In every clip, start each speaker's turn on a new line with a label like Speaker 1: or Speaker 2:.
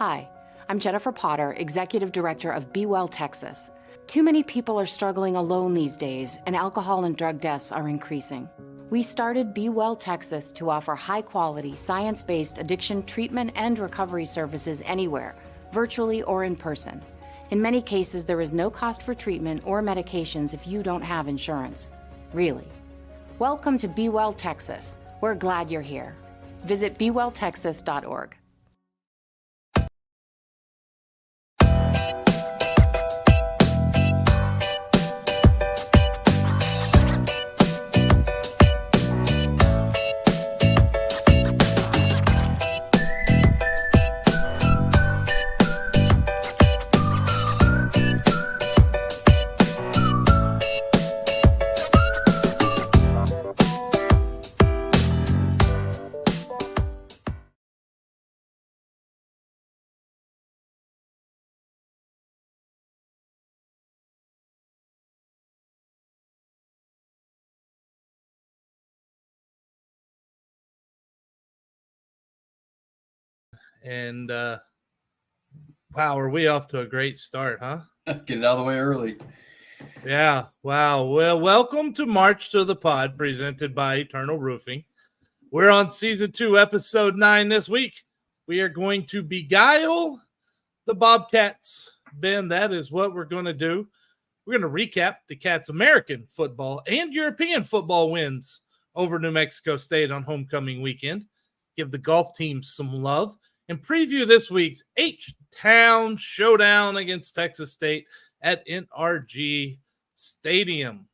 Speaker 1: Hi, I'm Jennifer Potter, Executive Director of Be Well Texas. Too many people are struggling alone these days, and alcohol and drug deaths are increasing. We started Be Well Texas to offer high-quality, science-based addiction treatment and recovery services anywhere, virtually or in person. In many cases, there is no cost for treatment or medications if you don't have insurance. Really. Welcome to Be Well Texas. We're glad you're here. Visit bewelltexas.org.
Speaker 2: And wow, are we off to a great start, huh?
Speaker 3: Get it out of the way early.
Speaker 2: Yeah, wow. Well, welcome to March to the Pod, presented by Eternal Roofing. We're on Season 2, Episode 9 this week. We are going to beguile the Bobcats. Ben, that is what we're going to do. We're going to recap the Cats' American football and European football wins over New Mexico State on homecoming weekend. Give the golf team some love. And preview this week's H-Town Showdown against Texas State at NRG Stadium.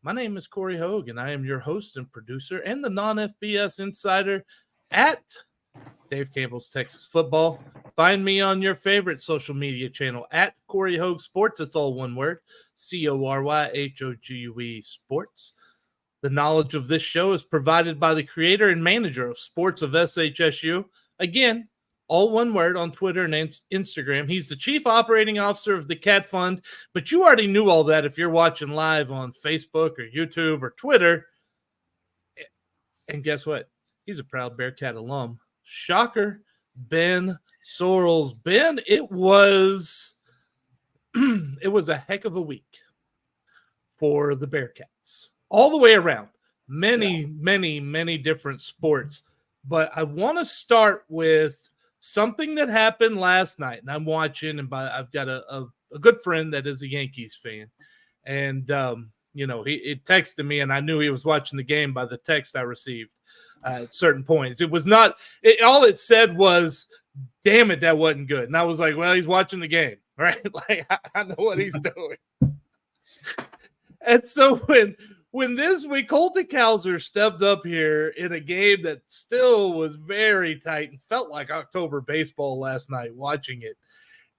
Speaker 2: My name is Corey Hogue, and I am your host and producer and the non-FBS insider at Dave Campbell's Texas Football. Find me on your favorite social media channel at Corey Hogue Sports. It's all one word, CORYHOGUE Sports. The knowledge of this show is provided by the creator and manager of Sports of SHSU. Again, all one word on Twitter and Instagram. He's the chief operating officer of the Cat Fund, but you already knew all that if you're watching live on Facebook or YouTube or Twitter. And guess what? He's a proud Bearcat alum. Shocker, Ben Sorrells. Ben, it was a heck of a week for the Bearcats. All the way around, many different sports. But I want to start with something that happened last night. And I'm watching, and I've got a good friend that is a Yankees fan. And, he texted me, and I knew he was watching the game by the text I received at certain points. It was not – all it said was, damn it, that wasn't good. And I was like, well, he's watching the game, right? Like, I know what he's doing. And so when this week Colton Cowser stepped up here in a game that still was very tight and felt like October baseball last night watching it,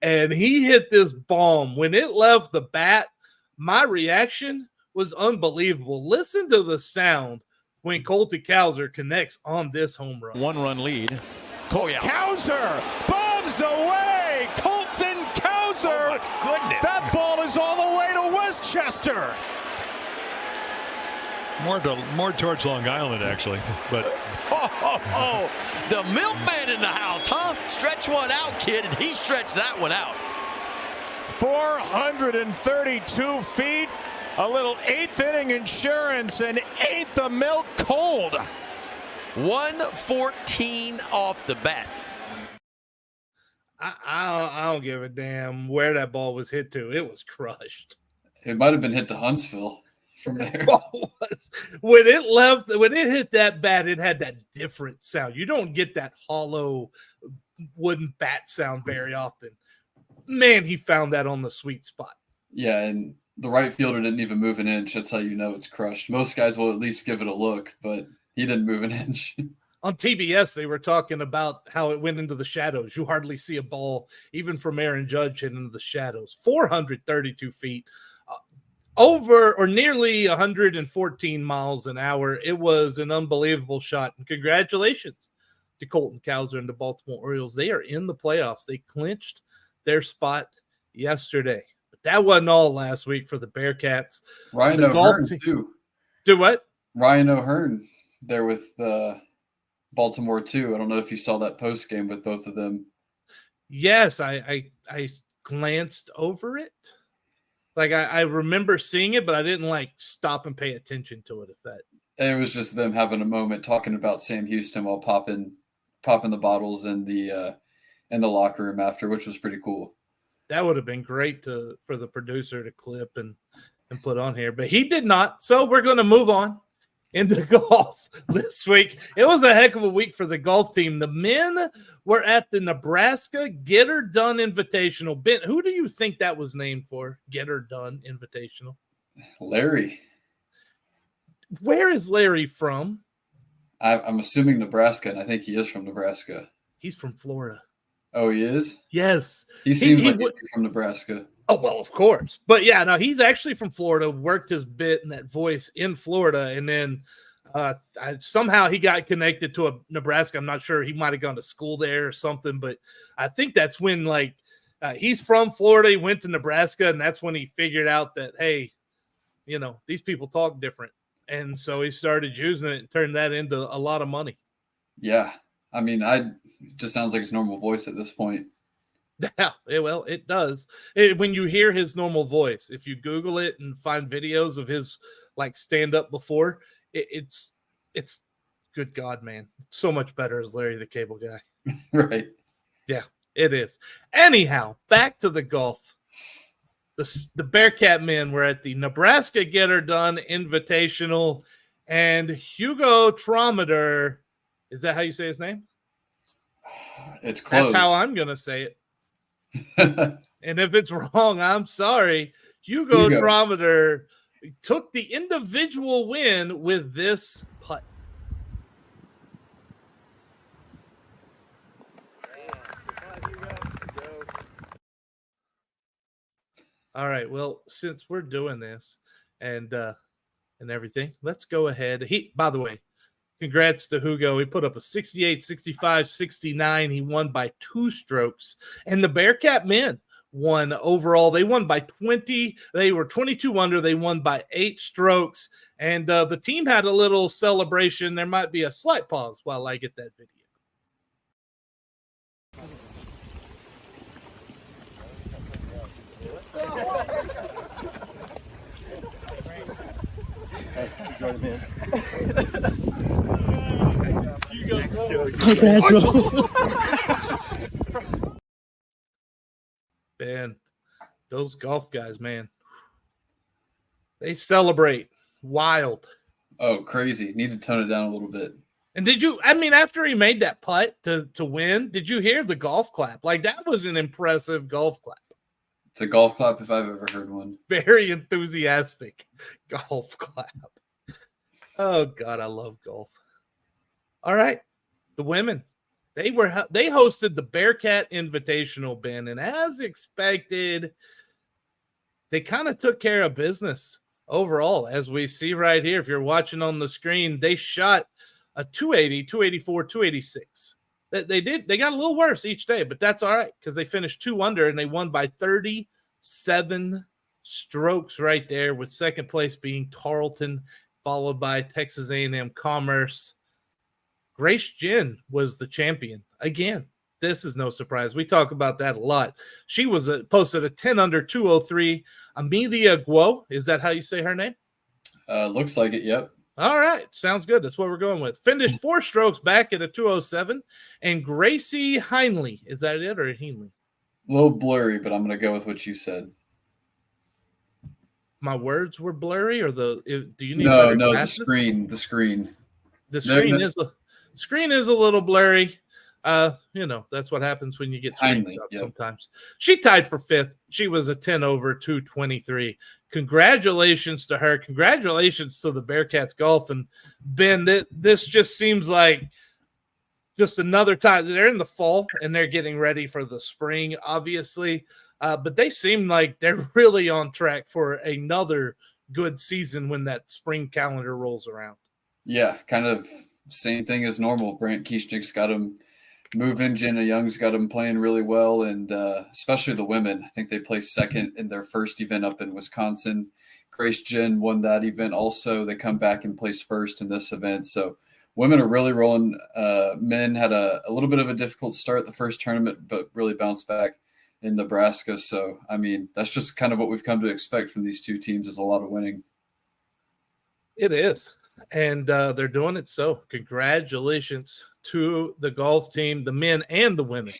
Speaker 2: and he hit this bomb. When it left the bat, my reaction was unbelievable. Listen to the sound when Colton Cowser connects on this home run.
Speaker 4: One-run lead.
Speaker 5: Cowser bombs away. Colton Cowser.
Speaker 4: Oh, my goodness.
Speaker 5: That ball is all the way to Westchester.
Speaker 6: More towards Long Island, actually. But
Speaker 4: the milkman in the house, huh? Stretch one out, kid, and he stretched that one out.
Speaker 5: 432 feet. A little eighth inning insurance, and ain't the milk cold.
Speaker 4: 114 off the bat.
Speaker 2: I don't give a damn where that ball was hit to. It was crushed.
Speaker 3: It might have been hit to Huntsville from there.
Speaker 2: When it hit that bat, it had that different sound. You don't get that hollow wooden bat sound very often. Man, he found that on the sweet spot.
Speaker 3: Yeah, and the right fielder didn't even move an inch. That's how you know it's crushed. Most guys will at least give it a look, but he didn't move an inch.
Speaker 2: On TBS, they were talking about how it went into the shadows. You hardly see a ball, even from Aaron Judge, hit into the shadows. 432 feet, over or nearly 114 miles an hour. It was an unbelievable shot. And congratulations to Colton Cowser and the Baltimore Orioles. They are in the playoffs. They clinched their spot yesterday. But that wasn't all last week for the Bearcats.
Speaker 3: Ryan O'Hearn, too.
Speaker 2: Do what?
Speaker 3: Ryan O'Hearn there with Baltimore too. I don't know if you saw that post game with both of them.
Speaker 2: Yes, I glanced over it. Like I remember seeing it, but I didn't like stop and pay attention to it. If that
Speaker 3: It was just them having a moment talking about Sam Houston while popping the bottles in the locker room after, which was pretty cool.
Speaker 2: that would have been great for the producer to clip and put on here, but he did not. So we're going to move on into golf this week. It was a heck of a week for the golf team. The men were at the Nebraska Get Her Done Invitational. Ben, who do you think that was named for? Get Her Done Invitational.
Speaker 3: Larry.
Speaker 2: Where is Larry from?
Speaker 3: I'm assuming Nebraska, and I think he is from Nebraska.
Speaker 2: He's from Florida.
Speaker 3: Oh, he is?
Speaker 2: Yes.
Speaker 3: He seems like he'd be from Nebraska.
Speaker 2: Oh, well, of course. But yeah, no, he's actually from Florida, worked his bit in that voice in Florida. And then somehow he got connected to a Nebraska. I'm not sure. He might have gone to school there or something. But I think that's when, he's from Florida. He went to Nebraska, and that's when he figured out that, hey, these people talk different. And so he started using it and turned that into a lot of money.
Speaker 3: Yeah. I mean, it just sounds like his normal voice at this point.
Speaker 2: Yeah, well, it does. When you hear his normal voice, if you Google it and find videos of his stand up before, it's good God, man. It's so much better as Larry the Cable Guy.
Speaker 3: Right.
Speaker 2: Yeah, it is. Anyhow, back to the golf. The Bearcat men were at the Nebraska Get Her Done Invitational, and Hugo Trometer, is that how you say his name?
Speaker 3: It's close.
Speaker 2: That's how I'm going to say it. And if it's wrong, I'm sorry. Hugo Trometer took the individual win with this putt. All right. Well, since we're doing this and everything, let's go ahead. By the way, congrats to Hugo. He put up a 68, 65, 69. He won by 2 strokes. And the Bearcat men won overall. They won by 20. They were 22 under. They won by 8 strokes. And the team had a little celebration. There might be a slight pause while I get that video. Man, those golf guys, man, they celebrate wild.
Speaker 3: Oh, crazy. Need to tone it down a little bit.
Speaker 2: And after he made that putt to win, did you hear the golf clap? That was an impressive golf clap.
Speaker 3: It's a golf clap if I've ever heard one.
Speaker 2: Very enthusiastic golf clap. Oh, God, I love golf. All right. The women, they hosted the Bearcat Invitational, Ben, and as expected, they kind of took care of business overall, as we see right here. If you're watching on the screen, they shot a 280, 284, 286. They got a little worse each day, but that's all right because they finished 2 under and they won by 37 strokes right there, with second place being Tarleton, followed by Texas A&M Commerce. Grace Jen was the champion. Again, this is no surprise. We talk about that a lot. She was posted a 10 under 203. Amelia Guo, is that how you say her name?
Speaker 3: Looks like it, yep.
Speaker 2: All right, sounds good. That's what we're going with. Finished 4 strokes back at a 207. And Gracie Heinley, is that it or Heinley?
Speaker 3: A little blurry, but I'm going to go with what you said.
Speaker 2: My words were blurry, or do you need
Speaker 3: no,
Speaker 2: glasses?
Speaker 3: the screen.
Speaker 2: The screen is a little blurry. That's what happens when you get screened up sometimes. She tied for 5th. She was a 10 over 223. Congratulations to her. Congratulations to the Bearcats golf. And Ben, this just seems like just another time. They're in the fall and they're getting ready for the spring, obviously. But they seem like they're really on track for another good season when that spring calendar rolls around.
Speaker 3: Yeah, kind of same thing as normal. Brant Kieschnick's got him moving. Jenna Young's got him playing really well, and especially the women. I think they placed second in their first event up in Wisconsin. Grace Jen won that event also. They come back and place first in this event. So women are really rolling. Men had a little bit of a difficult start the first tournament, but really bounced back in Nebraska. So, I mean, that's just kind of what we've come to expect from these two teams, is a lot of winning.
Speaker 2: It is. And they're doing it. So congratulations to the golf team, the men and the women.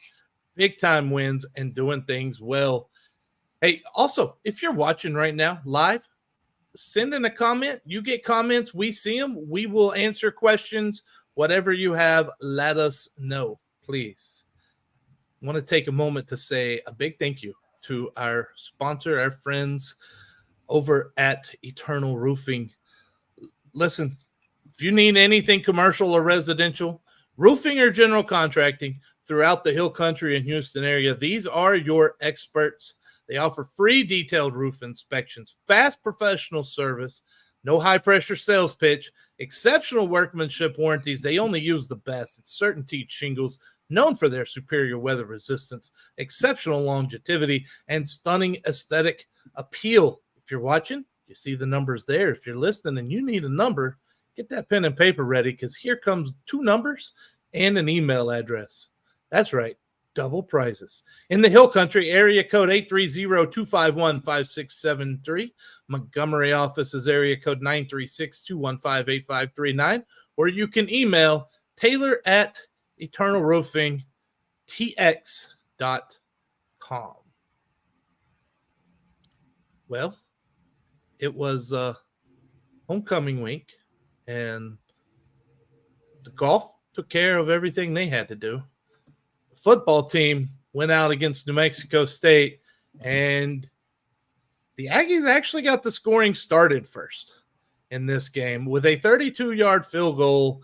Speaker 2: Big time wins and doing things well. Hey, also, if you're watching right now live, send in a comment. You get comments. We see them. We will answer questions. Whatever you have, let us know, please. I want to take a moment to say a big thank you to our sponsor, our friends over at Eternal Roofing. Listen, if you need anything commercial or residential, roofing or general contracting throughout the Hill Country and Houston area, these are your experts. They offer free detailed roof inspections, fast professional service, no high-pressure sales pitch, exceptional workmanship warranties. They only use the best. It's CertainTeed shingles, known for their superior weather resistance, exceptional longevity, and stunning aesthetic appeal. If you're watching, you see the numbers there. If you're listening and you need a number, get that pen and paper ready, because here comes 2 numbers and an email address. That's right, double prizes. In the Hill Country, area code 830-251-5673. Montgomery office is area code 936-215-8539. Or you can email taylor@eternalroofingtx.com. Well, it was homecoming week, and the golf took care of everything they had to do. The football team went out against New Mexico State, and the Aggies actually got the scoring started first in this game with a 32-yard field goal,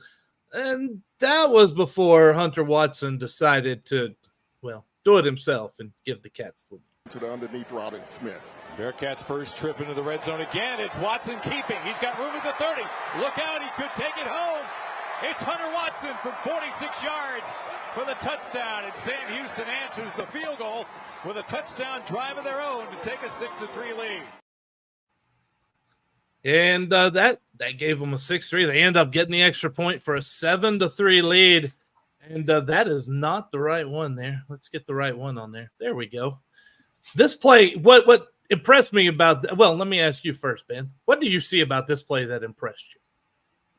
Speaker 2: and that was before Hunter Watson decided to, well, do it himself and give the Cats the lead.
Speaker 7: To the underneath route and Smith.
Speaker 5: Bearcats' first trip into the red zone again. It's Watson keeping. He's got room at the 30. Look out, he could take it home. It's Hunter Watson from 46 yards for the touchdown. And Sam Houston answers the field goal with a touchdown drive of their own to take a 6-3 lead.
Speaker 2: And that gave them a 6-3. They end up getting the extra point for a 7-3 lead. And that is not the right one there. Let's get the right one on there. There we go. This play, what impressed me about, well, let me ask you first, Ben. What do you see about this play that impressed you?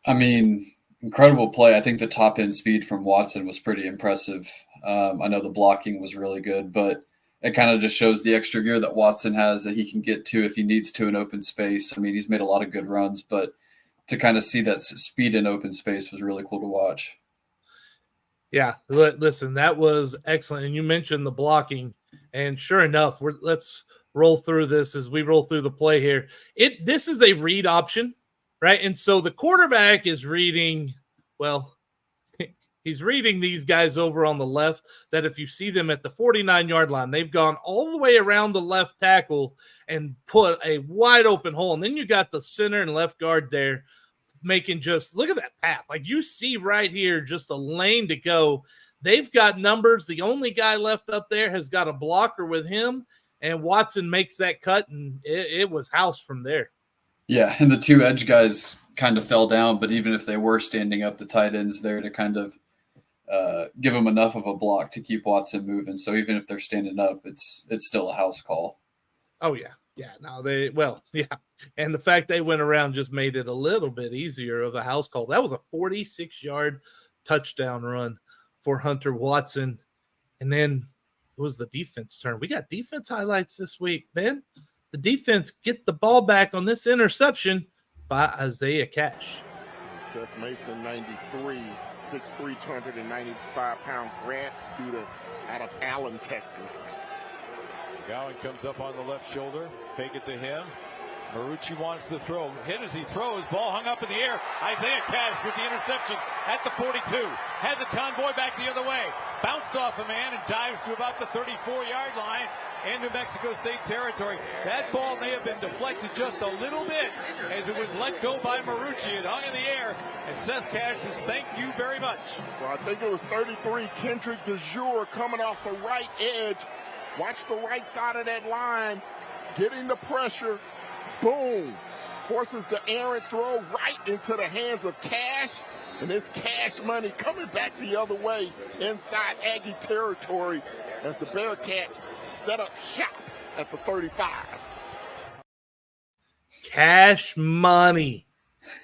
Speaker 3: I mean, incredible play. I think the top end speed from Watson was pretty impressive. I know the blocking was really good, but it kind of just shows the extra gear that Watson has that he can get to if he needs to in open space. I mean, he's made a lot of good runs, but to kind of see that speed in open space was really cool to watch.
Speaker 2: Yeah, listen, that was excellent. And you mentioned the blocking, and sure enough, let's roll through this as we roll through the play here. This is a read option, right? And so the quarterback is reading, well, he's reading these guys over on the left, that if you see them at the 49-yard line, they've gone all the way around the left tackle and put a wide open hole. And then you got the center and left guard there making just, look at that path. Like you see right here, just a lane to go. They've got numbers. The only guy left up there has got a blocker with him, and Watson makes that cut, and it was house from there. Yeah,
Speaker 3: and the 2 edge guys kind of fell down, but even if they were standing up, the tight end's there to kind of give them enough of a block to keep Watson moving. So even if they're standing up, it's still a house call.
Speaker 2: Oh, yeah. Yeah, no, yeah. And the fact they went around just made it a little bit easier of a house call. That was a 46-yard touchdown run for Hunter Watson. And then it was the defense turn. We got defense highlights this week, Ben. The defense get the ball back on this interception by Isaiah Cash.
Speaker 7: Seth Mason, 93, 6'3", 295-pound grad student out of Allen, Texas.
Speaker 5: Gowan comes up on the left shoulder. Fake it to him. Marucci wants to throw. Hit as he throws. Ball hung up in the air. Isaiah Cash with the interception at the 42. Has a convoy back the other way. Bounced off a man and dives to about the 34-yard line in New Mexico State territory. That ball may have been deflected just a little bit as it was let go by Marucci. It hung in the air, and Seth Cash says, thank you very much.
Speaker 7: Well, I think it was 33, Kendrick DeJure coming off the right edge. Watch the right side of that line, getting the pressure. Boom. Forces the errant throw right into the hands of Cash. And this Cash Money coming back the other way inside Aggie territory as the Bearcats set up shop at the 35.
Speaker 2: Cash Money,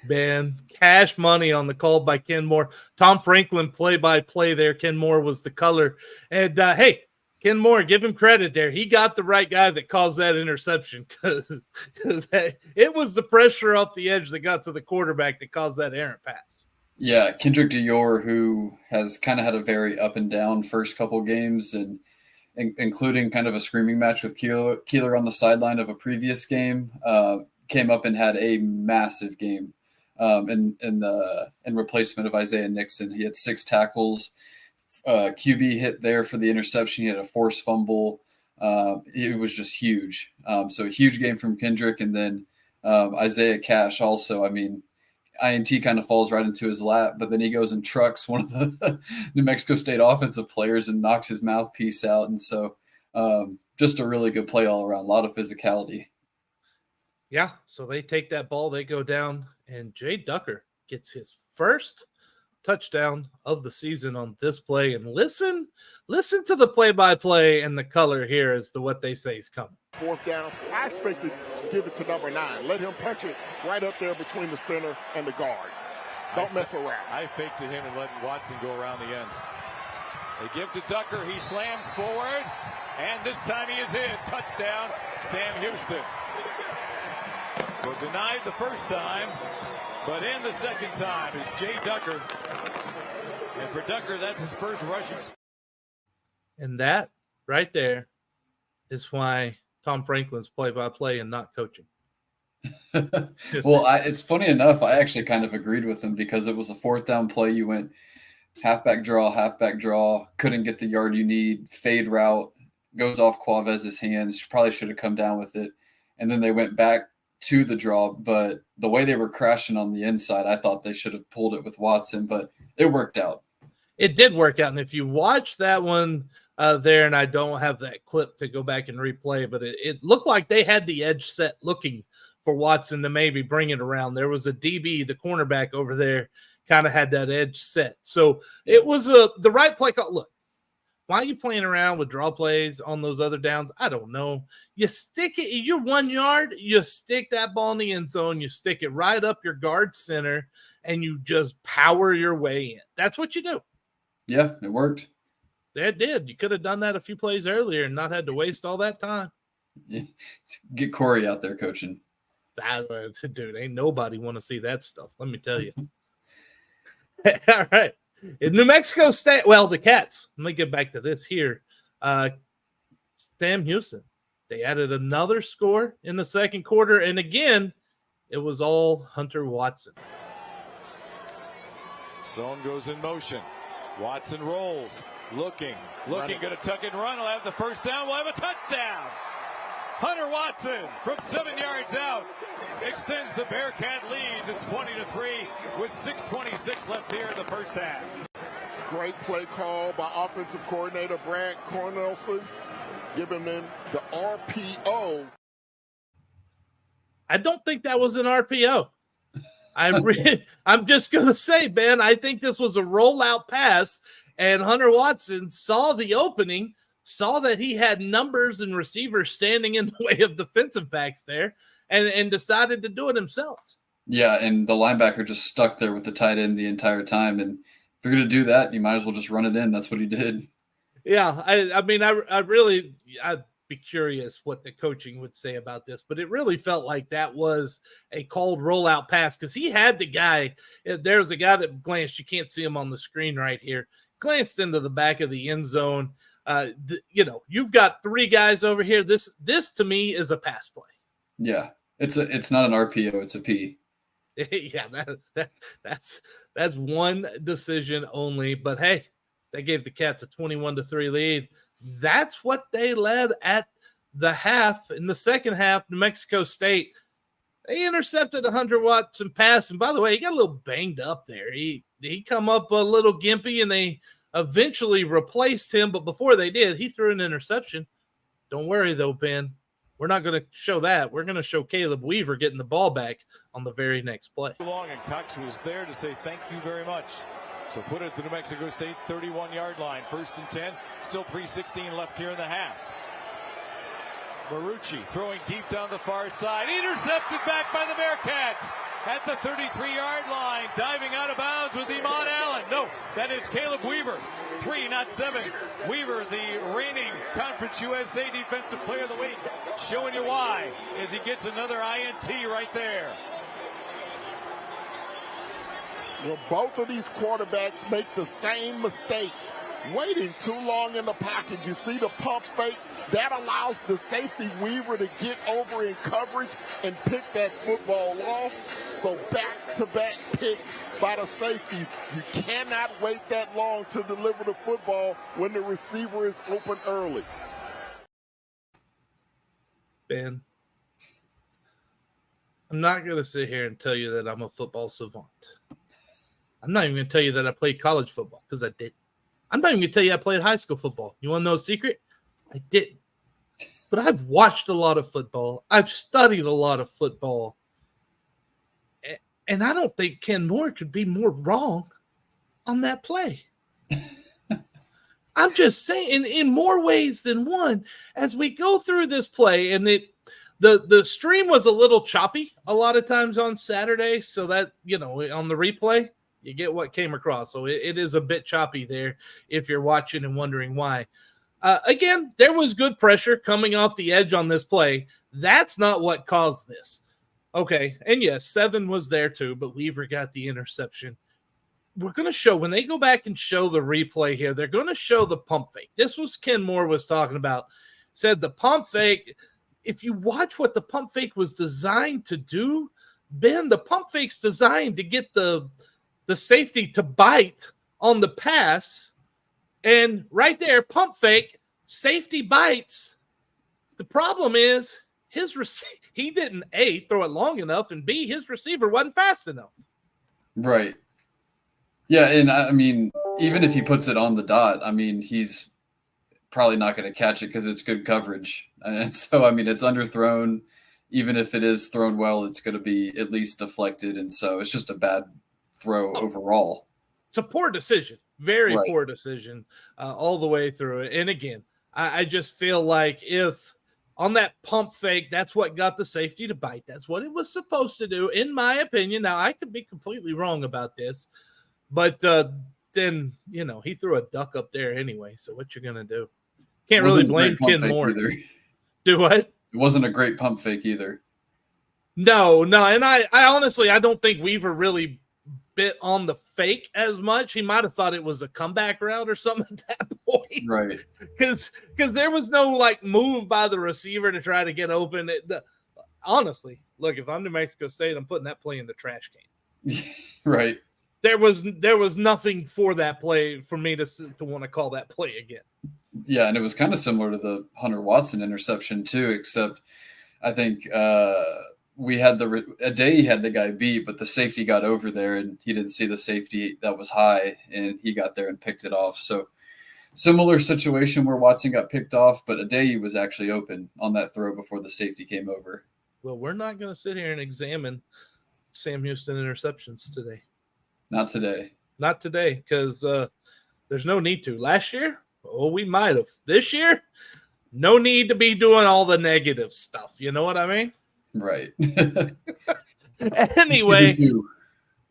Speaker 2: Ben. Cash Money on the call by Ken Moore. Tom Franklin play-by-play there. Ken Moore was the color. And, hey, Ken Moore, give him credit there. He got the right guy that caused that interception because it was the pressure off the edge that got to the quarterback that caused that errant pass.
Speaker 3: Yeah, Kendrick Dior, who has kind of had a very up and down first couple games, and including kind of a screaming match with Keeler on the sideline of a previous game, came up and had a massive game in replacement of Isaiah Nixon. He had 6 tackles. QB hit there for the interception. He had a forced fumble. It was just huge. So a huge game from Kendrick. And then Isaiah Cash also, I mean, INT kind of falls right into his lap, but then he goes and trucks one of the New Mexico State offensive players and knocks his mouthpiece out. And so just a really good play all around, a lot of physicality.
Speaker 2: Yeah, so they take that ball, they go down, and Jay Ducker gets his first touchdown of the season on this play. And listen to the play-by-play and the color here as to what they say is coming.
Speaker 7: 4th down. I expected to give it to number 9. Let him punch it right up there between the center and the guard. Don't mess around.
Speaker 5: I faked to him and let Watson go around the end. They give to Ducker. He slams forward, and this time he is in. Touchdown, Sam Houston. So denied the first time, but in the second time is Jay Ducker. And for Ducker, that's his first rushing.
Speaker 2: And that right there is why Tom Franklin's play-by-play and not coaching.
Speaker 3: Well, it's funny enough, I actually kind of agreed with him because it was a 4th down play. You went halfback draw, couldn't get the yard you need, fade route, goes off Quavez's hands, probably should have come down with it. And then they went back to the draw, but the way they were crashing on the inside, I thought they should have pulled it with Watson, but it worked out.
Speaker 2: It did work out. And if you watch that one there, and I don't have that clip to go back and replay, but it looked like they had the edge set looking for Watson to maybe bring it around. There was a DB, the cornerback over there, kind of had that edge set. So it was the right play call. Look, why are you playing around with draw plays on those other downs? I don't know. You stick it, you're 1 yard, you stick that ball in the end zone, you stick it right up your guard center, and you just power your way in. That's what you do.
Speaker 3: Yeah, it worked.
Speaker 2: It did. You could have done that a few plays earlier and not had to waste all that time.
Speaker 3: Yeah. Get Corey out there coaching.
Speaker 2: Dude, ain't nobody want to see that stuff. Let me tell you. All right. In New Mexico State, well, the Cats. Let me get back to this here. Sam Houston. They added another score in the second quarter, and again, it was all Hunter Watson.
Speaker 5: Zone goes in motion. Watson rolls, looking, going to tuck and run. He'll have the first down. We'll have a touchdown. Hunter Watson from 7 yards out extends the Bearcat lead to 20-3 with 6:26 left here in the first half.
Speaker 7: Great play call by offensive coordinator Brad Cornelson, giving them the RPO.
Speaker 2: I don't think that was an RPO. I'm just going to say, Ben, I think this was a rollout pass, and Hunter Watson saw the opening, saw that he had numbers and receivers standing in the way of defensive backs there, and decided to do it himself.
Speaker 3: Yeah, and the linebacker just stuck there with the tight end the entire time. And if you're going to do that, you might as well just run it in. That's what he did.
Speaker 2: Yeah, I mean, I'd be curious what the coaching would say about this, but it really felt like that was a called rollout pass because he had the guy. There was a guy that glanced. You can't see him on the screen right here. Glanced into the back of the end zone. You've got 3 guys over here. This to me is a pass play.
Speaker 3: Yeah, it's not an RPO. It's a P.
Speaker 2: Yeah, that's one decision only. But hey, they gave the Cats a 21-3 lead. That's what they led at the half. In the second half, New Mexico State, they intercepted a Hunter Watson pass. And by the way, he got a little banged up there. He come up a little gimpy, and they eventually replaced him. But before they did, he threw an interception. Don't worry, though, Ben. We're not going to show that. We're going to show Caleb Weaver getting the ball back on the very next play.
Speaker 5: Long, and Cox was there to say thank you very much. So put it to New Mexico State 31-yard line. 1st and 10. Still 3:16 left here in the half. Marucci throwing deep down the far side. Intercepted back by the Bearcats at the 33-yard line. Diving out of bounds with Iman Allen. No, that is Caleb Weaver. 3, not 7. Weaver, the reigning Conference USA Defensive Player of the Week. Showing you why as he gets another INT right there.
Speaker 7: Well, both of these quarterbacks make the same mistake. Waiting too long in the pocket. You see the pump fake. That allows the safety Weaver to get over in coverage and pick that football off. So back-to-back picks by the safeties. You cannot wait that long to deliver the football when the receiver is open early.
Speaker 2: Ben, I'm not going to sit here and tell you that I'm a football savant. I'm not even going to tell you that I played college football because I didn't. I'm not even going to tell you I played high school football. You want to know a secret? I didn't. But I've watched a lot of football. I've studied a lot of football. And I don't think Ken Moore could be more wrong on that play. I'm just saying, in more ways than one, as we go through this play, and the stream was a little choppy a lot of times on Saturday, so that, on the replay, you get what came across. So it is a bit choppy there if you're watching and wondering why. Again, there was good pressure coming off the edge on this play. That's not what caused this. Okay, and yes, 7 was there too, but Weaver got the interception. We're going to show, when they go back and show the replay here, they're going to show the pump fake. This was Ken Moore was talking about. Said the pump fake, if you watch what the pump fake was designed to do, Ben, the pump fake's designed to get the safety to bite on the pass. And right there, pump fake, safety bites. The problem is he didn't, A, throw it long enough, and B, his receiver wasn't fast enough.
Speaker 3: Right. Yeah, and I mean, even if he puts it on the dot, I mean, he's probably not going to catch it because it's good coverage. And so, I mean, it's underthrown. Even if it is thrown well, it's going to be at least deflected. And so it's just a bad throw overall.
Speaker 2: It's a poor decision. Very
Speaker 3: Right.
Speaker 2: poor decision all the way through it. And again, I just feel like if on that pump fake, that's what got the safety to bite. That's what it was supposed to do, in my opinion. Now, I could be completely wrong about this, but then, he threw a duck up there anyway. So what you're going to do? Can't really blame Ken Moore.
Speaker 3: Either.
Speaker 2: Do what?
Speaker 3: It wasn't a great pump fake either.
Speaker 2: No. And I honestly, I don't think Weaver really bit on the fake as much. He might have thought it was a comeback route or something at that point.
Speaker 3: Right.
Speaker 2: Because there was no move by the receiver to try to get open. Honestly, look, if I'm New Mexico State, I'm putting that play in the trash can.
Speaker 3: Right.
Speaker 2: There was nothing for that play for me to want to call that play again.
Speaker 3: Yeah, and it was kind of similar to the Hunter Watson interception too, except I think we had Adai had the guy beat, but the safety got over there and he didn't see the safety that was high, and he got there and picked it off. So similar situation where Watson got picked off, but Adai was actually open on that throw before the safety came over.
Speaker 2: Well, we're not going to sit here and examine Sam Houston interceptions today.
Speaker 3: Not today.
Speaker 2: Not today, because there's no need to. Last year, we might have. This year, no need to be doing all the negative stuff. You know what I mean?
Speaker 3: Right.
Speaker 2: Anyway,
Speaker 3: Season 2.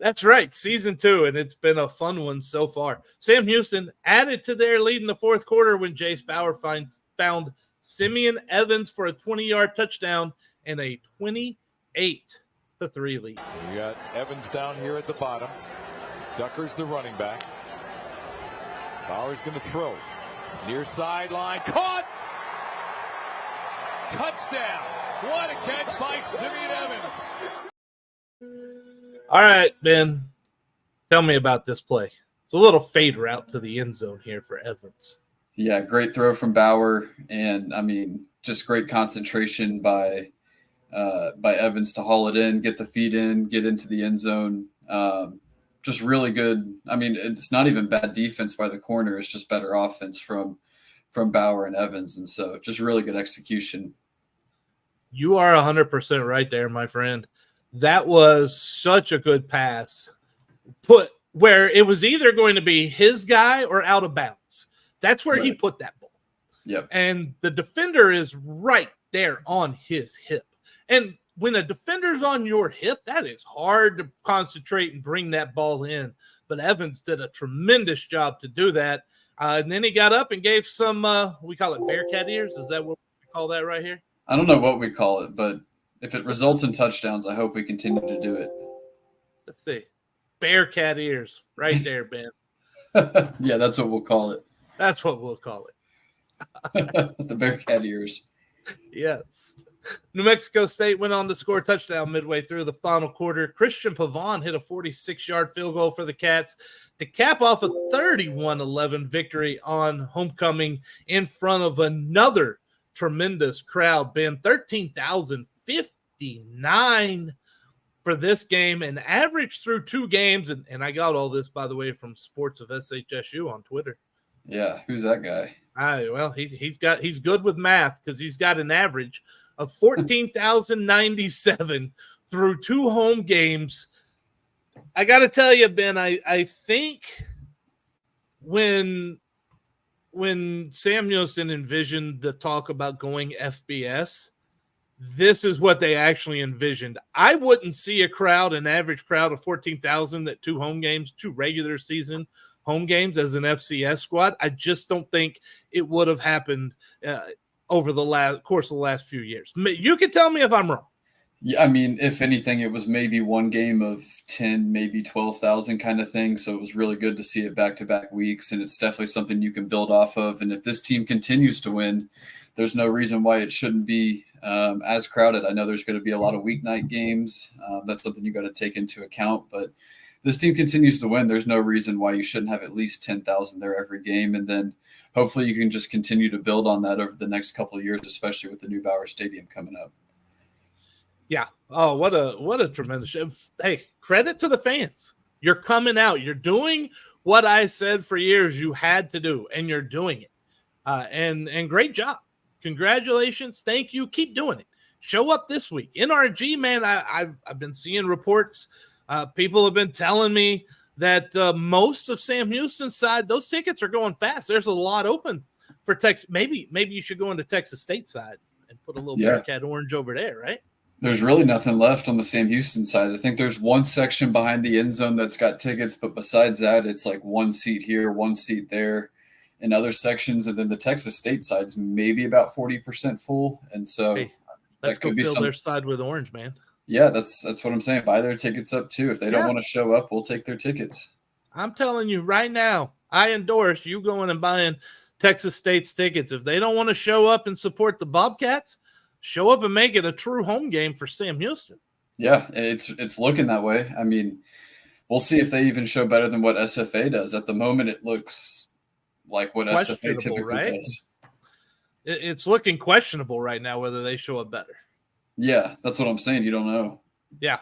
Speaker 2: That's right. Season 2, and it's been a fun one so far. Sam Houston added to their lead in the fourth quarter when Jace Bauer found Simeon Evans for a 20-yard touchdown and a 28-3 lead.
Speaker 5: You got Evans down here at the bottom. Ducker's the running back. Bauer's going to throw. Near sideline. Caught! Touchdown! What a catch by Simeon Evans.
Speaker 2: All right, Ben. Tell me about this play. It's a little fade route to the end zone here for Evans.
Speaker 3: Yeah, great throw from Bauer, and I mean, just great concentration by Evans to haul it in, get the feet in, get into the end zone. Just really good. I mean, it's not even bad defense by the corner. It's just better offense from Bauer and Evans, and so just really good execution.
Speaker 2: You are 100% right there, my friend. That was such a good pass. Put where it was either going to be his guy or out of bounds. That's where he put that ball.
Speaker 3: Yep.
Speaker 2: And the defender is right there on his hip. And when a defender's on your hip, that is hard to concentrate and bring that ball in. But Evans did a tremendous job to do that. And then he got up and gave some, we call it Bearcat ears. Is that what we call that right here?
Speaker 3: I don't know what we call it, but if it results in touchdowns, I hope we continue to do it.
Speaker 2: Let's see. Bearcat ears right there, Ben.
Speaker 3: Yeah, that's what we'll call it.
Speaker 2: That's what we'll call
Speaker 3: it. The Bearcat ears.
Speaker 2: Yes. New Mexico State went on to score a touchdown midway through the final quarter. Christian Pavon hit a 46-yard field goal for the Cats to cap off a 31-11 victory on homecoming in front of another tremendous crowd. Ben, 13,059 for this game, and average through two games. And I got all this, by the way, from Sports of SHSU on Twitter.
Speaker 3: Yeah, who's that guy?
Speaker 2: Well, he's good with math because he's got an average of 14,097 through two home games. I got to tell you, Ben, I think when Sam Houston envisioned the talk about going FBS, this is what they actually envisioned. I wouldn't see an average crowd of 14,000 at two home games, two regular season home games as an FCS squad. I just don't think it would have happened over the course of the last few years. You can tell me if I'm wrong.
Speaker 3: Yeah, I mean, if anything, it was maybe one game of 10, maybe 12,000 kind of thing. So it was really good to see it back-to-back weeks, and it's definitely something you can build off of. And if this team continues to win, there's no reason why it shouldn't be as crowded. I know there's going to be a lot of weeknight games. That's something you got to take into account. But this team continues to win. There's no reason why you shouldn't have at least 10,000 there every game. And then hopefully you can just continue to build on that over the next couple of years, especially with the new Bauer Stadium coming up.
Speaker 2: Yeah. Oh, what a tremendous show. Hey, credit to the fans. You're coming out. You're doing what I said for years you had to do, and you're doing it. And great job. Congratulations. Thank you. Keep doing it. Show up this week. NRG, man, I've been seeing reports. People have been telling me that most of Sam Houston's side, those tickets are going fast. There's a lot open for Texas. Maybe you should go into Texas State side and put a little Bearcat orange over there, right?
Speaker 3: There's really nothing left on the Sam Houston side. I think there's one section behind the end zone that's got tickets, but besides that, it's like one seat here, one seat there in other sections. And then the Texas State side's maybe about 40% full. And so
Speaker 2: let's go fill their side with orange, man.
Speaker 3: Yeah, that's what I'm saying. Buy their tickets up too. If they don't want to show up, we'll take their tickets.
Speaker 2: I'm telling you right now, I endorse you going and buying Texas State's tickets. If they don't want to show up and support the Bobcats, show up and make it a true home game for Sam Houston.
Speaker 3: Yeah, it's looking that way. I mean, we'll see if they even show better than what SFA does. At the moment, it looks like what SFA typically does.
Speaker 2: It's looking questionable right now whether they show up better.
Speaker 3: Yeah, that's what I'm saying. You don't know.
Speaker 2: Yeah.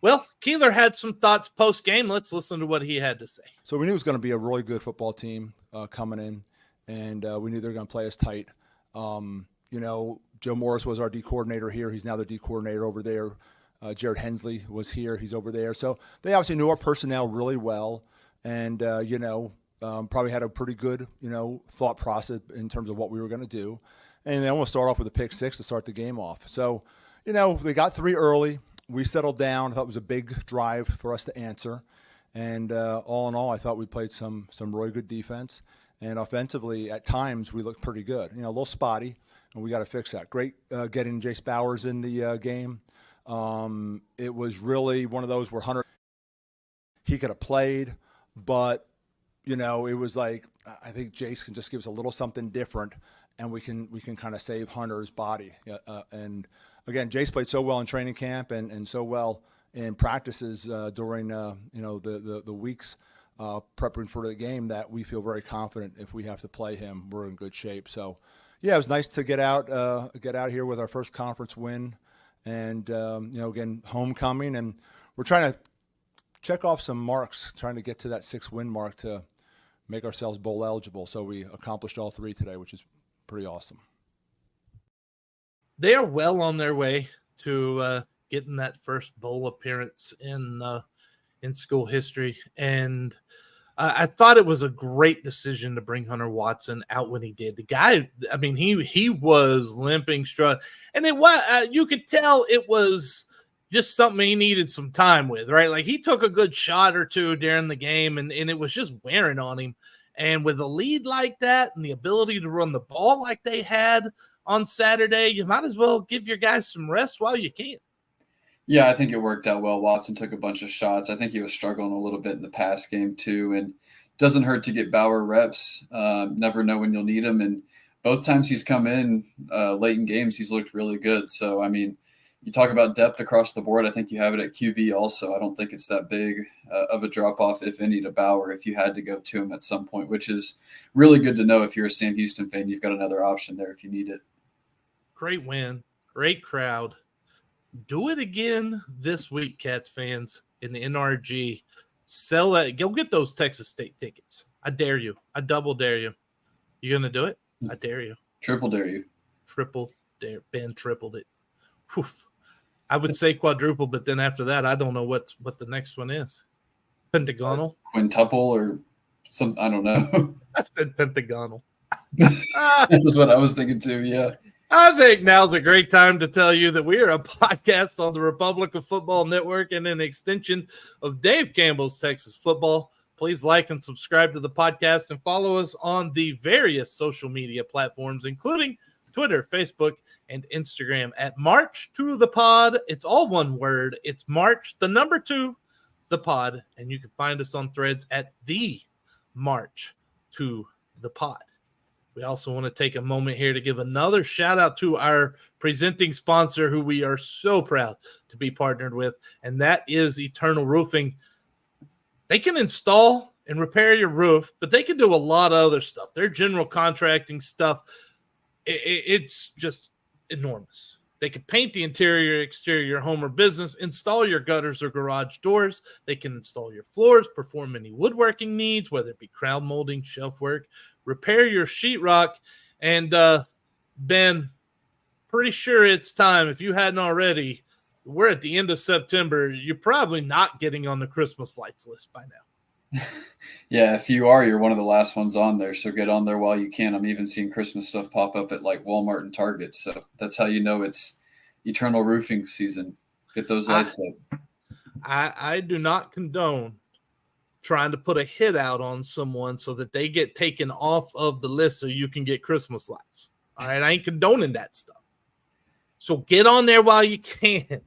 Speaker 2: Well, Keeler had some thoughts post-game. Let's listen to what he had to say.
Speaker 8: So we knew it was going to be a really good football team coming in, and we knew they were going to play us tight. Joe Morris was our D coordinator here. He's now the D coordinator over there. Jared Hensley was here. He's over there. So they obviously knew our personnel really well, and, probably had a pretty good, thought process in terms of what we were going to do. And they almost start off with a pick six to start the game off. So, they got 3 early. We settled down. I thought it was a big drive for us to answer. And all in all, I thought we played some really good defense. And offensively, at times, we looked pretty good. A little spotty, and we got to fix that. Great getting Jace Bowers in the game. It was really one of those where Hunter, he could have played, but, it was like, I think Jace can just give us a little something different, and we can kind of save Hunter's body. And again, Jace played so well in training camp and so well in practices during the weeks prepping for the game that we feel very confident if we have to play him, we're in good shape. So, yeah, it was nice to get out here with our first conference win, and again, homecoming, and we're trying to check off some marks, trying to get to that 6-win mark to make ourselves bowl eligible. So we accomplished all 3 today, which is pretty awesome.
Speaker 2: they are well on their way to getting that first bowl appearance in school history. And I thought it was a great decision to bring Hunter Watson out when he did. The guy, I mean, he was limping, and it was you could tell it was just something he needed some time with, right? Like he took a good shot or two during the game, and it was just wearing on him. And with a lead like that and the ability to run the ball like they had on Saturday, you might as well give your guys some rest while you can.
Speaker 3: Yeah, I think it worked out well. Watson took a bunch of shots. I think he was struggling a little bit in the pass game too, and doesn't hurt to get Bauer reps. Never know when you'll need him. And both times he's come in late in games, he's looked really good. So, I mean, you talk about depth across the board. I think you have it at QB also. I don't think it's that big of a drop-off, if any, to Bauer if you had to go to him at some point, which is really good to know if you're a Sam Houston fan. You've got another option there if you need it.
Speaker 2: Great win. Great crowd. Do it again this week, Cats fans, in the NRG. Sell that. Go get those Texas State tickets. I dare you. I double dare you. You going to do it? I dare you.
Speaker 3: Triple dare you.
Speaker 2: Triple dare. Ben tripled it. Whew. I would say quadruple, but then after that, I don't know what the next one is. Pentagonal?
Speaker 3: Quintuple or some, I don't know.
Speaker 2: I said pentagonal.
Speaker 3: That's what I was thinking too, yeah.
Speaker 2: I think now's a great time to tell you that we are a podcast on the Republic of Football Network and an extension of Dave Campbell's Texas Football. Please like and subscribe to the podcast and follow us on the various social media platforms, including Twitter, Facebook, and Instagram at March to the Pod. It's all one word. It's March, the number 2, the Pod. And you can find us on Threads at the March to the Pod. We also want to take a moment here to give another shout out to our presenting sponsor, who we are so proud to be partnered with, and that is Eternal Roofing. They can install and repair your roof, but they can do a lot of other stuff. Their general contracting stuff, it's just enormous. They can paint the interior, exterior of your home or business, install your gutters or garage doors. They can install your floors, perform any woodworking needs, whether it be crown molding, shelf work, repair your sheetrock. And Ben, pretty sure it's time. If you hadn't already, we're at the end of September. You're probably not getting on the Christmas lights list by now.
Speaker 3: Yeah, if you are, you're one of the last ones on there. So get on there while you can. I'm even seeing Christmas stuff pop up at like Walmart and Target. So that's how you know it's Eternal Roofing season. Get those lights up.
Speaker 2: I do not condone trying to put a hit out on someone so that they get taken off of the list so you can get Christmas lights. All right, I ain't condoning that stuff. So get on there while you can.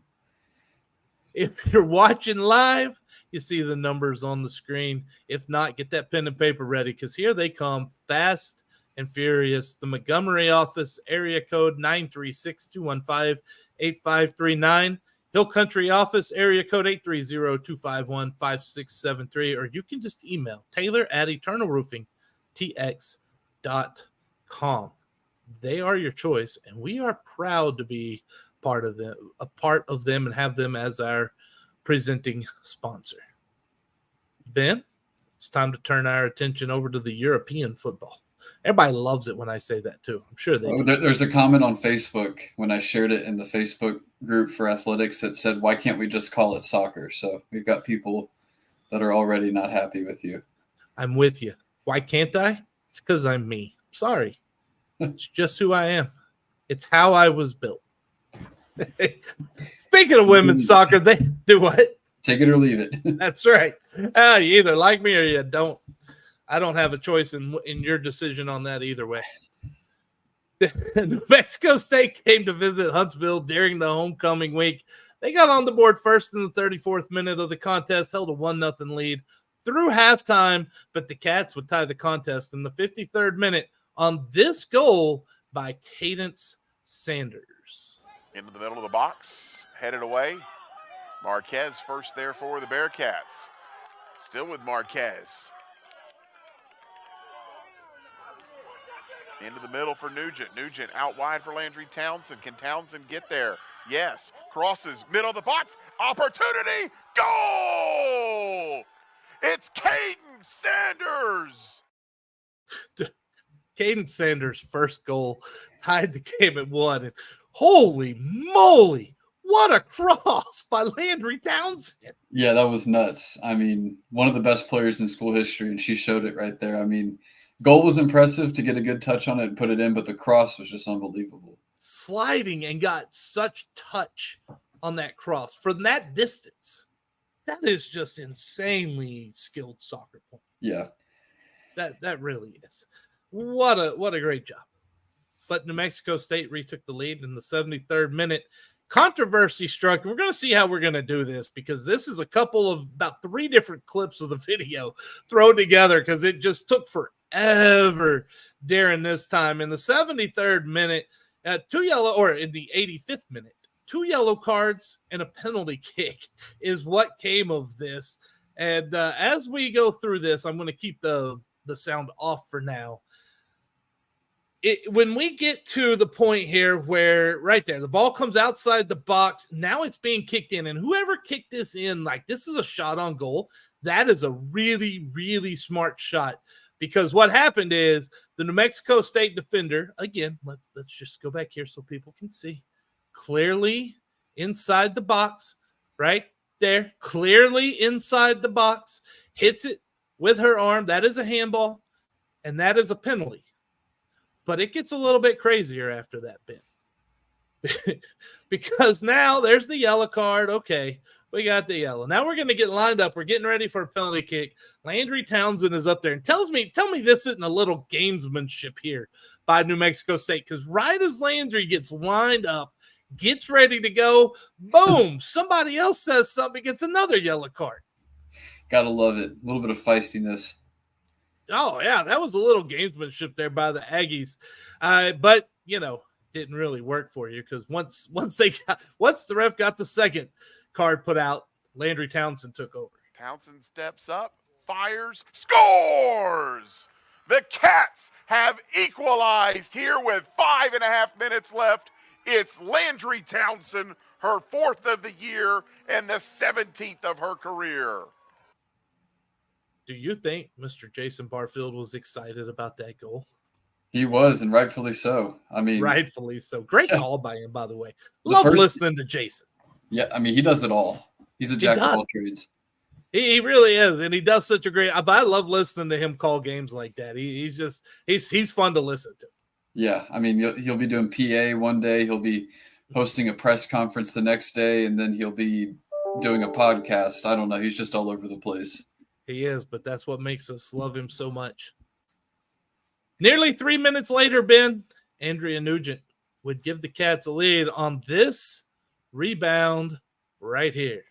Speaker 2: If you're watching live, you see the numbers on the screen. If not, get that pen and paper ready, because here they come, fast and furious. The Montgomery office, area code 936-215-8539. Hill Country office, area code 830-251-5673. Or you can just email taylor@eternalroofingtx.com. They are your choice, and we are proud to be a part of them and have them as our presenting sponsor. Ben, it's time to turn our attention over to the European football. Everybody loves it when I say that too. I'm sure they do.
Speaker 3: There's a comment on Facebook when I shared it in the Facebook group for athletics that said, why can't we just call it soccer? So we've got people that are already not happy with you.
Speaker 2: I'm with you. Why can't I? It's because I'm me. Sorry. It's just who I am. It's how I was built. Speaking of women's soccer, they do what?
Speaker 3: Take it or leave it.
Speaker 2: That's right. You either like me or you don't. I don't have a choice in your decision on that either way. New Mexico State came to visit Huntsville during the homecoming week. They got on the board first in the 34th minute of the contest, held a 1-0 lead through halftime, but the Cats would tie the contest in the 53rd minute on this goal by Cadence Sanders.
Speaker 9: Into the middle of the box, headed away. Marquez first there for the Bearcats. Still with Marquez. Into the middle for Nugent. Nugent out wide for Landry Townsend. Can Townsend get there? Yes. Crosses, middle of the box. Opportunity. Goal! It's Caden Sanders.
Speaker 2: Caden Sanders' first goal tied the game at 1. And Holy moly. What a cross by Landry Townsend.
Speaker 3: Yeah, that was nuts. I mean, one of the best players in school history, and she showed it right there. I mean, goal was impressive to get a good touch on it and put it in, but the cross was just unbelievable.
Speaker 2: Sliding and got such touch on that cross from that distance. That is just insanely skilled soccer play.
Speaker 3: Yeah.
Speaker 2: That really is. What a great job. But New Mexico State retook the lead in the 73rd minute. Controversy struck. We're going to see how we're going to do this because this is a couple of about 3 different clips of the video thrown together because it just took forever during this time. In the 73rd minute, in the 85th minute, 2 yellow cards and a penalty kick is what came of this. And as we go through this, I'm going to keep the sound off for now. When we get to the point here where right there, the ball comes outside the box, now it's being kicked in. And whoever kicked this in, like this is a shot on goal. That is a really, really smart shot because what happened is the New Mexico State defender, again, let's just go back here so people can see clearly inside the box, right there, clearly inside the box, hits it with her arm. That is a handball, and that is a penalty. But it gets a little bit crazier after that bit because now there's the yellow card. Okay, we got the yellow. Now we're going to get lined up. We're getting ready for a penalty kick. Landry Townsend is up there and tell me this isn't a little gamesmanship here by New Mexico State because right as Landry gets lined up, gets ready to go, boom, somebody else says something, gets another yellow card.
Speaker 3: Gotta love it. A little bit of feistiness.
Speaker 2: Oh, yeah, that was a little gamesmanship there by the Aggies. But, didn't really work for you because once the ref got the second card put out, Landry Townsend took over.
Speaker 9: Townsend steps up, fires, scores! The Cats have equalized here with 5.5 minutes left. It's Landry Townsend, her 4th of the year and the 17th of her career.
Speaker 2: Do you think Mr. Jason Barfield was excited about that goal?
Speaker 3: He was, and rightfully so. I mean,
Speaker 2: rightfully so. Great call by him, by the way. Love listening to Jason.
Speaker 3: Yeah, I mean, he does it all. He's a jack of all trades.
Speaker 2: He really is, and he does such a great. But I love listening to him call games like that. He's fun to listen to.
Speaker 3: Yeah, I mean, he'll be doing PA one day. He'll be hosting a press conference the next day, and then he'll be doing a podcast. I don't know. He's just all over the place.
Speaker 2: He is, but that's what makes us love him so much. Nearly 3 minutes later, Ben, Andrea Nugent would give the Cats a lead on this rebound right here.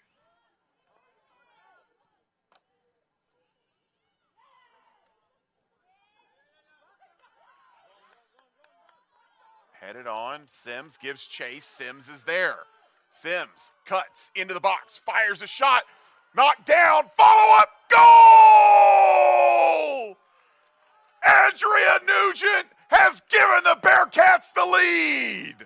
Speaker 9: Headed on, Sims gives chase. Sims is there. Sims cuts into the box, fires a shot. Knocked down, follow up, goal! Andrea Nugent has given the Bearcats the lead.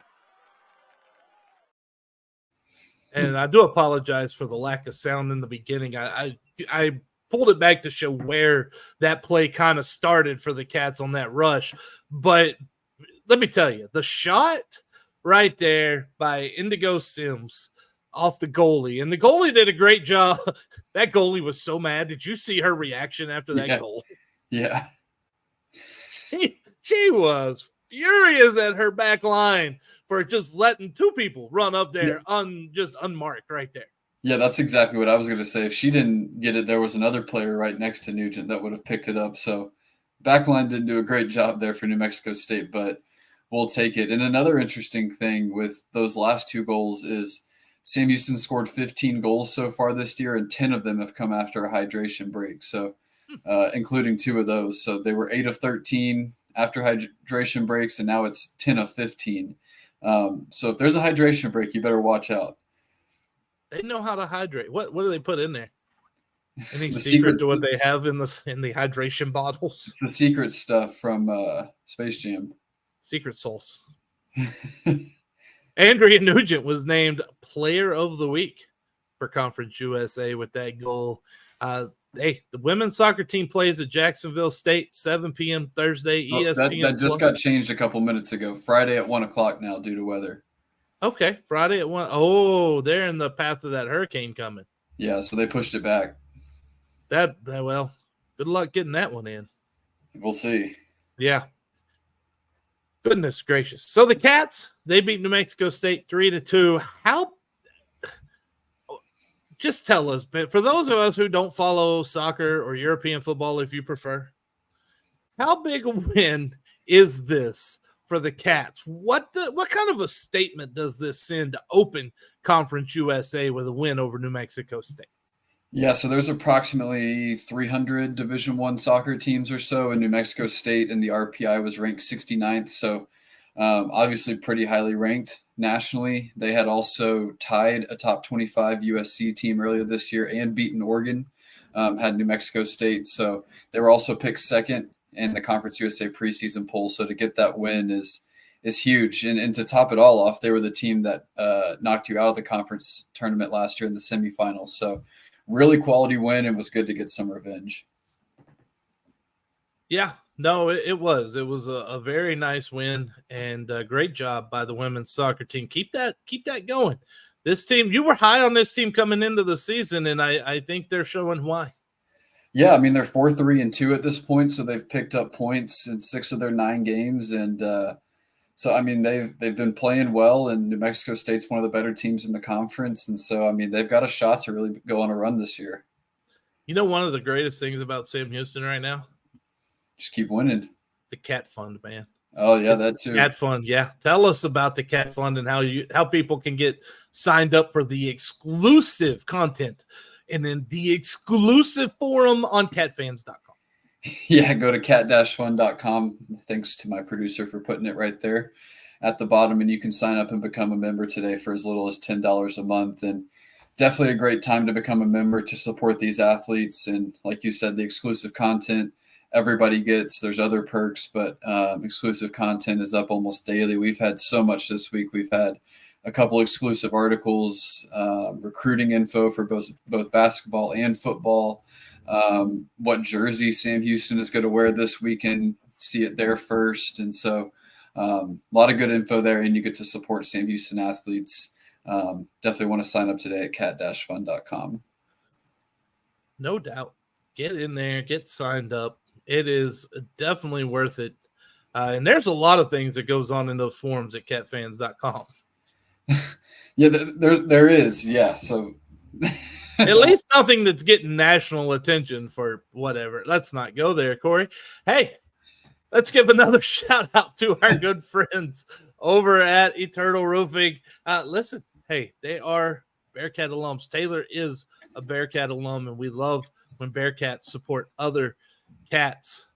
Speaker 2: And I do apologize for the lack of sound in the beginning. I pulled it back to show where that play kind of started for the Cats on that rush. But let me tell you, the shot right there by Indigo Sims off the goalie. And the goalie did a great job. That goalie was so mad. Did you see her reaction after that goal?
Speaker 3: Yeah.
Speaker 2: She was furious at her back line for just letting 2 people run up there just unmarked right there.
Speaker 3: Yeah, that's exactly what I was going to say. If she didn't get it, there was another player right next to Nugent that would have picked it up. So backline didn't do a great job there for New Mexico State, but we'll take it. And another interesting thing with those last 2 goals is Sam Houston scored 15 goals so far this year, and 10 of them have come after a hydration break. So including 2 of those. So they were 8 of 13 after hydration breaks, and now it's 10 of 15. So if there's a hydration break, you better watch out.
Speaker 2: They know how to hydrate. What do they put in there? Any secret to what they have in the hydration bottles?
Speaker 3: It's the secret stuff from Space Jam. Secret
Speaker 2: sauce. Andrea Nugent was named Player of the Week for Conference USA with that goal. The women's soccer team plays at Jacksonville State, 7 p.m. Thursday, ESPN.
Speaker 3: That just got changed a couple minutes ago. Friday at 1 o'clock now due to weather.
Speaker 2: Okay, Friday at 1. Oh, they're in the path of that hurricane coming.
Speaker 3: Yeah, so they pushed it back.
Speaker 2: Well, good luck getting that one in.
Speaker 3: We'll see.
Speaker 2: Yeah. Goodness gracious. So the Cats, they beat New Mexico State 3-2. Just tell us, but for those of us who don't follow soccer or European football, if you prefer, how big a win is this for the Cats? What kind of a statement does this send to open Conference USA with a win over New Mexico State?
Speaker 3: Yeah, so there's approximately 300 Division I soccer teams or so in New Mexico State, and the RPI was ranked 69th. So obviously pretty highly ranked nationally. They had also tied a top 25 USC team earlier this year and beaten Oregon, had New Mexico State. So they were also picked second in the Conference USA preseason poll. So to get that win is huge. And to top it all off, they were the team that knocked you out of the conference tournament last year in the semifinals. So really quality win, and was good to get some revenge.
Speaker 2: Yeah, no, it was. It was a very nice win, and a great job by the women's soccer team. Keep that going. This team, you were high on this team coming into the season, and I think they're showing why.
Speaker 3: Yeah, I mean, they're 4-3-2 at this point, so they've picked up points in 6 of their 9 games, and so I mean they've been playing well, and New Mexico State's one of the better teams in the conference, and so I mean they've got a shot to really go on a run this year.
Speaker 2: You know, one of the greatest things about Sam Houston right now?
Speaker 3: Just keep winning.
Speaker 2: The Cat Fund, man.
Speaker 3: Oh yeah, that too.
Speaker 2: Cat Fund, yeah. Tell us about the Cat Fund and how people can get signed up for the exclusive content and then the exclusive forum on catfans.com.
Speaker 3: Yeah, go to cat-fund.com. Thanks to my producer for putting it right there at the bottom, and you can sign up and become a member today for as little as $10 a month. And definitely a great time to become a member to support these athletes. And like you said, the exclusive content everybody gets. There's other perks, but exclusive content is up almost daily. We've had so much this week. We've had a couple exclusive articles, recruiting info for both basketball and football, what jersey Sam Houston is going to wear this weekend, see it there first. And so a lot of good info there, and you get to support Sam Houston athletes. Definitely want to sign up today at cat-fund.com.
Speaker 2: No doubt. Get in there, get signed up. It is definitely worth it. And there's a lot of things that goes on in those forums at catfans.com.
Speaker 3: Yeah, there is. Yeah. So
Speaker 2: at least nothing that's getting national attention for whatever. Let's not go there, Corey. Hey, let's give another shout out to our good friends over at Eternal Roofing. Listen, hey, they are Bearcat alums. Taylor is a Bearcat alum, and we love when Bearcats support other cats.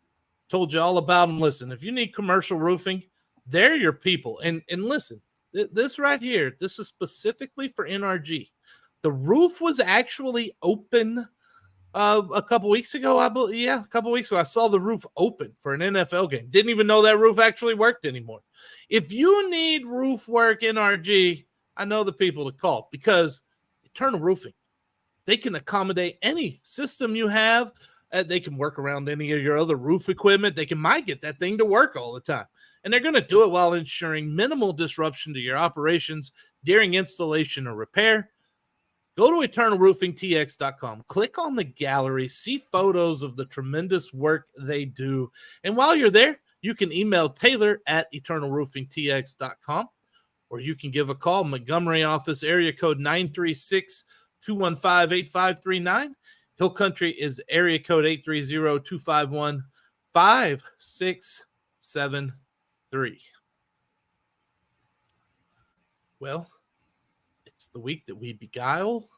Speaker 2: Told you all about them. Listen, if you need commercial roofing, they're your people. And listen, this right here, this is specifically for NRG. The roof was actually open a couple weeks ago. A couple weeks ago. I saw the roof open for an NFL game. Didn't even know that roof actually worked anymore. If you need roof work, NRG, I know the people to call, because Eternal Roofing, they can accommodate any system you have. They can work around any of your other roof equipment. They might get that thing to work all the time. And they're going to do it while ensuring minimal disruption to your operations during installation or repair. Go to eternalroofingtx.com. Click on the gallery. See photos of the tremendous work they do. And while you're there, you can email Taylor at eternalroofingtx.com, or you can give a call, Montgomery office, area code 936-215-8539. Hill Country is area code 830-251-5673. Well, it's the week that we beguile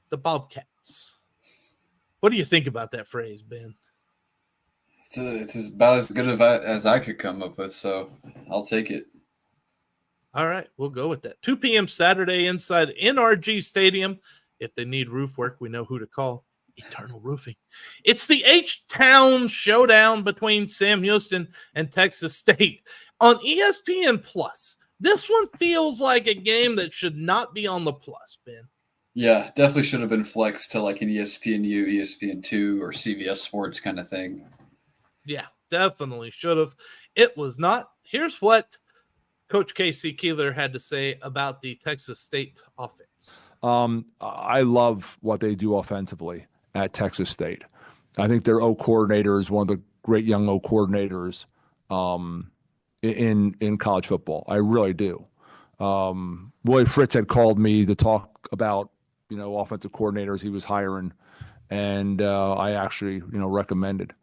Speaker 2: the Bobcats. What do you think about that phrase, Ben?
Speaker 3: It's about as good as I could come up with, so I'll take it.
Speaker 2: All right, we'll go with that. 2 p.m. Saturday inside NRG Stadium. If they need roof work, we know who to call. Eternal Roofing. It's the H-Town Showdown between Sam Houston and Texas State on ESPN Plus. This one feels like a game that should not be on the Plus, Ben.
Speaker 3: Yeah, definitely should have been flexed to like an ESPNU, ESPN2, or CBS Sports kind of thing.
Speaker 2: Yeah, definitely should have. It was not. Here's what Coach Casey Keeler had to say about the Texas State offense.
Speaker 8: I love what they do offensively at Texas State. I think their O coordinator is one of the great young O coordinators in college football. I really do. Willie Fritz had called me to talk about, offensive coordinators he was hiring, and I actually, recommended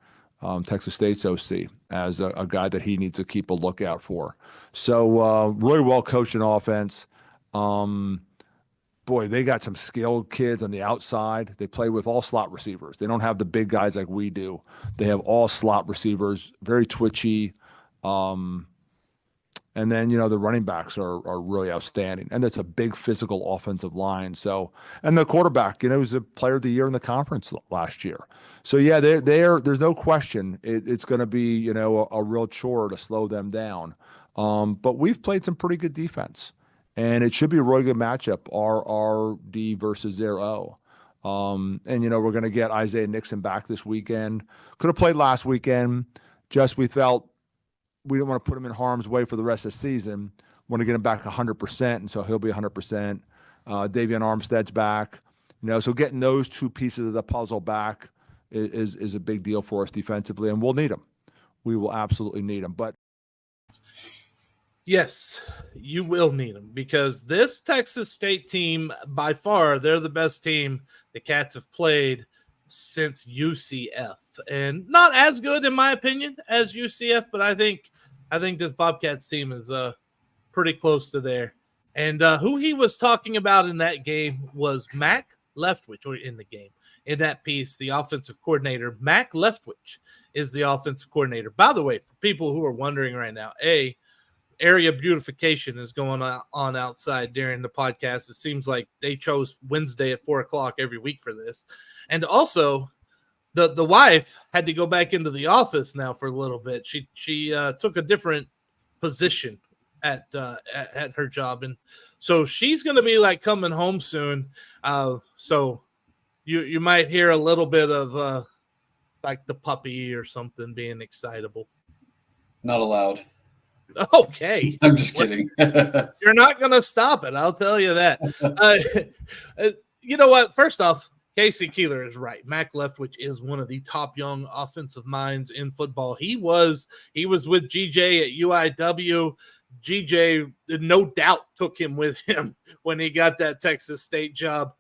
Speaker 8: Texas State's OC as a guy that he needs to keep a lookout for. So really well coached in offense. Boy, they got some skilled kids on the outside. They play with all slot receivers. They don't have the big guys like we do. They have all slot receivers, very twitchy. And then, the running backs are really outstanding. And it's a big physical offensive line. So, and the quarterback, was a player of the year in the conference last year. So, yeah, there's no question it's going to be, a real chore to slow them down. But we've played some pretty good defense. And it should be a really good matchup, our D versus their O. And, we're going to get Isaiah Nixon back this weekend. Could have played last weekend. Just we felt we didn't want to put him in harm's way for the rest of the season. Want to get him back 100%, and so he'll be 100%. Davion Armstead's back. So getting those two pieces of the puzzle back is a big deal for us defensively, and we'll need them. We will absolutely need them. But
Speaker 2: yes, you will need them, because this Texas State team, by far, they're the best team the Cats have played since UCF, and not as good, in my opinion, as UCF, but I think this Bobcats team is pretty close to there. And who he was talking about in that game was Mac Leftwich, or in that piece, the offensive coordinator. Mac Leftwich is the offensive coordinator. By the way, for people who are wondering right now, area beautification is going on outside during the podcast. It seems like they chose Wednesday at 4:00 every week for this. And also, the wife had to go back into the office now for a little bit. She took a different position at her job, and so she's going to be like coming home soon. So you might hear a little bit of like the puppy or something being excitable.
Speaker 3: Not allowed.
Speaker 2: Okay.
Speaker 3: I'm just kidding.
Speaker 2: You're not going to stop it. I'll tell you that. You know what? First off, Casey Keeler is right. Mac Leftwich is one of the top young offensive minds in football. He was with GJ at UIW. GJ, no doubt, took him with him when he got that Texas State job.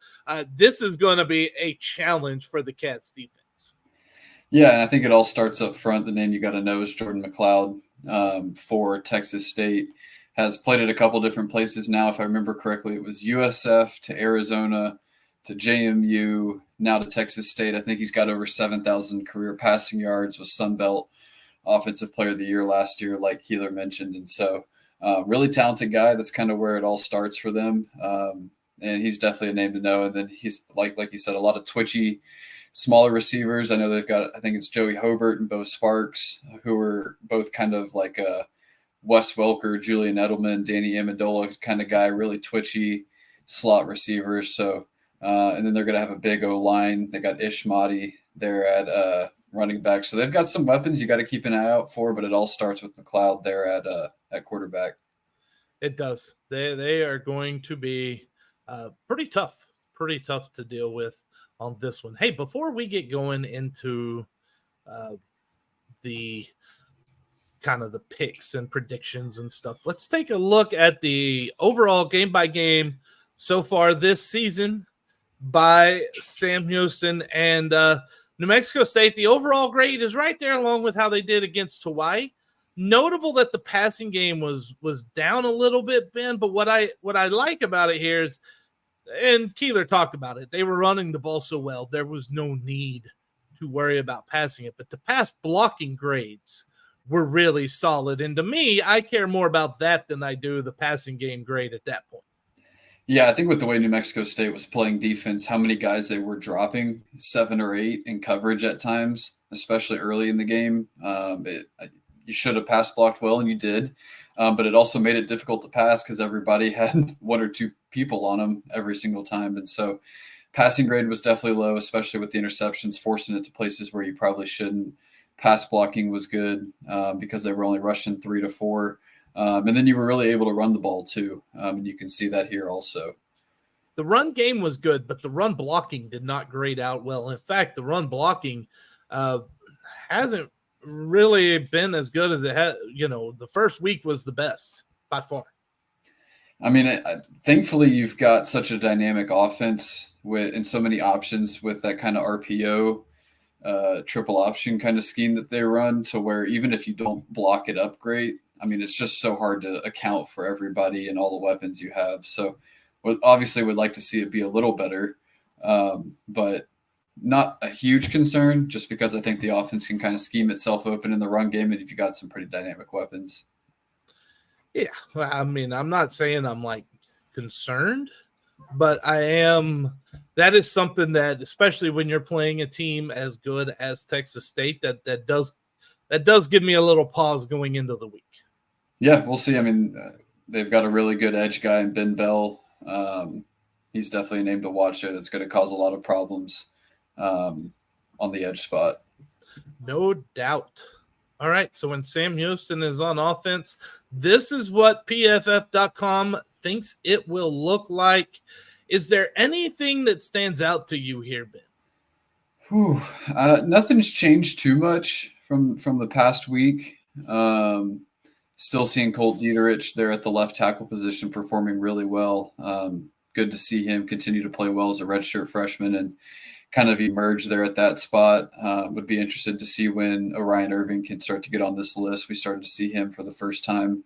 Speaker 2: This is going to be a challenge for the Cats defense.
Speaker 3: Yeah, and I think it all starts up front. The name you got to know is Jordan McLeod for Texas State. Has played at a couple different places now. If I remember correctly, it was USF to Arizona to JMU, now to Texas State. I think he's got over 7,000 career passing yards, was Sun Belt Offensive Player of the Year last year, like Keeler mentioned. And so really talented guy. That's kind of where it all starts for them. And he's definitely a name to know. And then he's, like you said, a lot of twitchy, smaller receivers. I know they've got, I think it's Joey Hobart and Bo Sparks, who are both kind of like a Wes Welker, Julian Edelman, Danny Amendola kind of guy, really twitchy slot receivers. So, and then they're going to have a big O-line. They got Ish Mahdi there at running back. So they've got some weapons you got to keep an eye out for, but it all starts with McLeod there at quarterback.
Speaker 2: It does. They are going to be pretty tough to deal with on this one. Hey, before we get going into the kind of the picks and predictions and stuff, let's take a look at the overall game by game so far this season by Sam Houston and New Mexico State. The overall grade is right there along with how they did against Hawaii. Notable that the passing game was down a little bit, Ben, but what I like about it here is, and Keeler talked about it, they were running the ball so well, there was no need to worry about passing it. But the pass blocking grades were really solid. And to me, I care more about that than I do the passing game grade at that point.
Speaker 3: Yeah, I think with the way New Mexico State was playing defense, how many guys they were dropping, 7 or 8 in coverage at times, especially early in the game. You should have pass blocked well, and you did. But it also made it difficult to pass because everybody had 1 or 2 people on them every single time. And so passing grade was definitely low, especially with the interceptions, forcing it to places where you probably shouldn't. Pass blocking was good because they were only rushing 3 to 4 And then you were really able to run the ball too. And you can see that here also.
Speaker 2: The run game was good, but the run blocking did not grade out well. In fact, the run blocking hasn't really been as good as it had. The first week was the best by far.
Speaker 3: I mean, thankfully, you've got such a dynamic offense and so many options with that kind of RPO, triple option kind of scheme that they run, to where even if you don't block it up great, I mean, it's just so hard to account for everybody and all the weapons you have. So obviously would like to see it be a little better, but not a huge concern, just because I think the offense can kind of scheme itself open in the run game, and if you got some pretty dynamic weapons.
Speaker 2: Yeah, well, I mean, I'm not saying I'm like concerned, but I am. That is something that, especially when you're playing a team as good as Texas State, that does give me a little pause going into the week.
Speaker 3: Yeah, we'll see. I mean, they've got a really good edge guy in Ben Bell. He's definitely a name to watch there. That's going to cause a lot of problems on the edge spot.
Speaker 2: No doubt. All right, so when Sam Houston is on offense, this is what PFF.com thinks it will look like. Is there anything that stands out to you here, Ben?
Speaker 3: Nothing's changed too much from the past week. Still seeing Colt Dieterich there at the left tackle position performing really well. Good to see him continue to play well as a redshirt freshman and kind of emerge there at that spot. Would be interested to see when Orion Irving can start to get on this list. We started to see him for the first time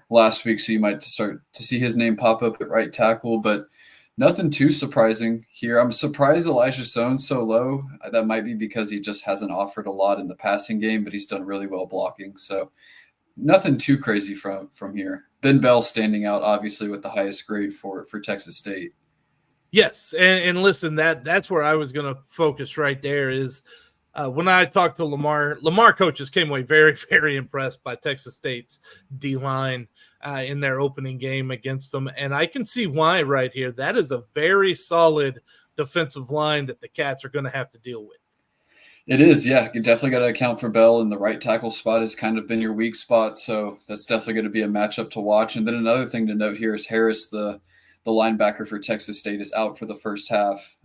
Speaker 3: last week, so you might start to see his name pop up at right tackle, but nothing too surprising here. I'm surprised Elijah Sone's so low. That might be because he just hasn't offered a lot in the passing game, but he's done really well blocking. So nothing too crazy from here. Ben Bell standing out, obviously, with the highest grade for Texas State.
Speaker 2: Yes, and listen, that's where I was going to focus right there is when I talked to Lamar coaches came away very, very impressed by Texas State's D-line in their opening game against them, and I can see why right here. That is a very solid defensive line that the Cats are going to have to deal with.
Speaker 3: It is, yeah. You definitely got to account for Bell, and the right tackle spot has kind of been your weak spot, so that's definitely going to be a matchup to watch. And then another thing to note here is Harris, the linebacker for Texas State, is out for the first half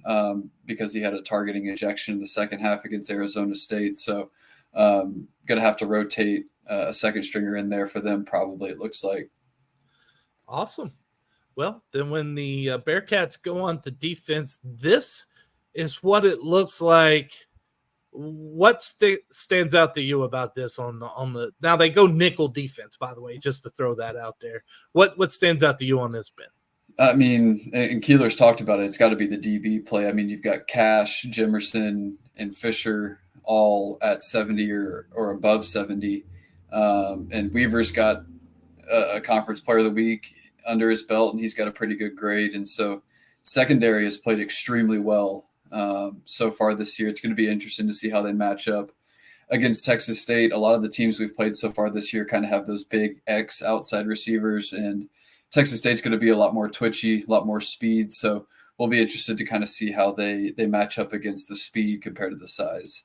Speaker 3: because he had a targeting ejection in the second half against Arizona State. So going to have to rotate a second stringer in there for them probably, it looks like.
Speaker 2: Awesome. Well, then when the Bearcats go on to defense, this is what it looks like. What stands out to you about this on the now they go nickel defense, by the way, just to throw that out there. What stands out to you on this, Ben?
Speaker 3: I mean, and Keeler's talked about it. It's got to be the DB play. I mean, you've got Cash, Jimerson, and Fisher all at 70 or above 70. And Weaver's got a conference player of the week under his belt, and he's got a pretty good grade. And so secondary has played extremely well so far this year. It's going to be interesting to see how they match up against Texas State. A lot of the teams we've played so far this year kind of have those big X outside receivers, and Texas State's going to be a lot more twitchy, a lot more speed. So we'll be interested to kind of see how they match up against the speed compared to the size.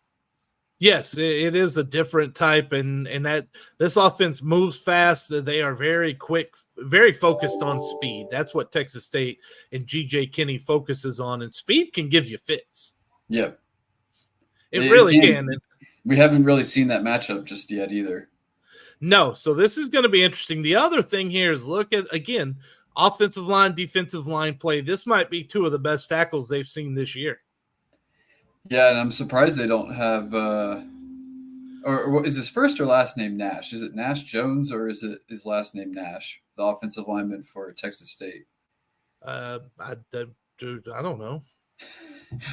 Speaker 2: Yes, it is a different type, and that this offense moves fast. They are very quick, very focused on speed. That's what Texas State and G.J. Kinney focuses on, and speed can give you fits.
Speaker 3: Yep.
Speaker 2: It really can.
Speaker 3: We haven't really seen that matchup just yet either.
Speaker 2: No, so this is going to be interesting. The other thing here is look at, again, offensive line, defensive line play. This might be two of the best tackles they've seen this year.
Speaker 3: Yeah, and I'm surprised they don't have or is his first or last name Nash? Is it Nash Jones or is it his last name Nash, the offensive lineman for Texas State?
Speaker 2: I don't know.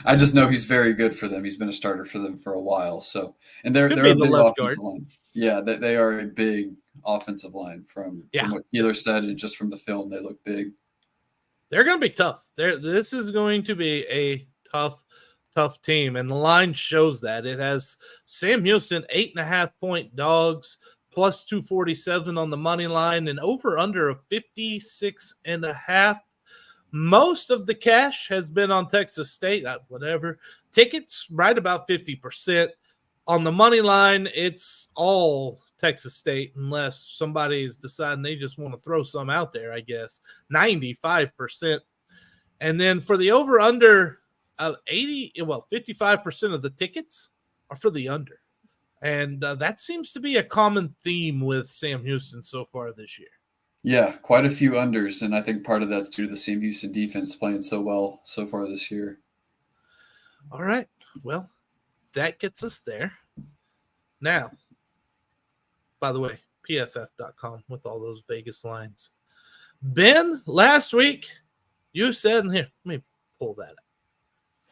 Speaker 3: I just know he's very good for them. He's been a starter for them for a while. So, and they're a
Speaker 2: the
Speaker 3: big
Speaker 2: left
Speaker 3: offensive
Speaker 2: guard.
Speaker 3: line. Yeah, they are a big offensive line from what Keeler said, and just from the film, they look big.
Speaker 2: They're going to be tough. This is going to be a tough team, and the line shows that. It has Sam Houston 8.5-point dogs plus 247 on the money line and over under of 56.5. Most of the cash has been on Texas State, whatever. Tickets right about 50%. on the money line, it's all Texas State unless somebody's deciding they just want to throw some out there, I guess. 95%. And then for the over-under, 55% of the tickets are for the under. And that seems to be a common theme with Sam Houston so far this year.
Speaker 3: Yeah, quite a few unders, and I think part of that's due to the Sam Houston defense playing so well so far this year.
Speaker 2: All right. Well, that gets us there. Now, by the way, pff.com with all those Vegas lines. Ben, last week, you said, and here, let me pull that up.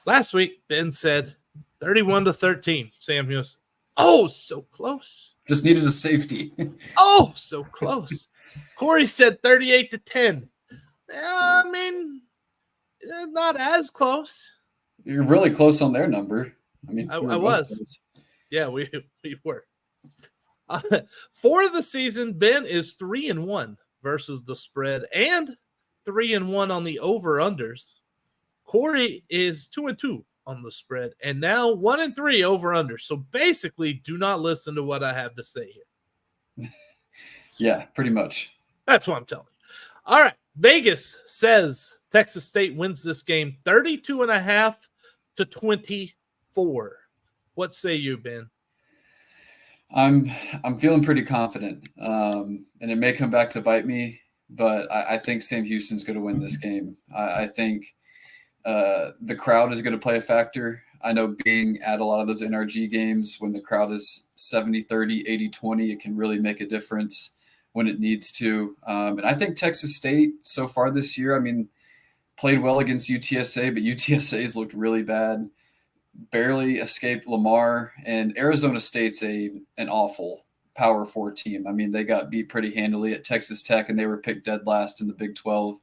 Speaker 2: Last week, Ben said 31-13, Sam Houston. Oh, so close.
Speaker 3: Just needed a safety.
Speaker 2: Oh, so close. Corey said 38-10. I mean, not as close.
Speaker 3: You're really close on their number. I mean,
Speaker 2: I was. Yeah, we were. For the season, Ben is 3-1 versus the spread and 3-1 on the over-unders. Corey is 2-2 on the spread and now 1-3 over-under. So basically, do not listen to what I have to say here.
Speaker 3: Yeah, pretty much.
Speaker 2: That's what I'm telling you. All right. Vegas says Texas State wins this game 32.5-24. What say you, Ben?
Speaker 3: I'm feeling pretty confident, and it may come back to bite me, but I think Sam Houston's going to win this game. I think the crowd is going to play a factor. I know being at a lot of those NRG games, when the crowd is 70-30, 80-20, it can really make a difference when it needs to. And I think Texas State so far this year, I mean, played well against UTSA, but UTSA's looked really bad. Barely escaped Lamar, and Arizona State's an awful Power 4 team. I mean, they got beat pretty handily at Texas Tech, and they were picked dead last in the Big 12.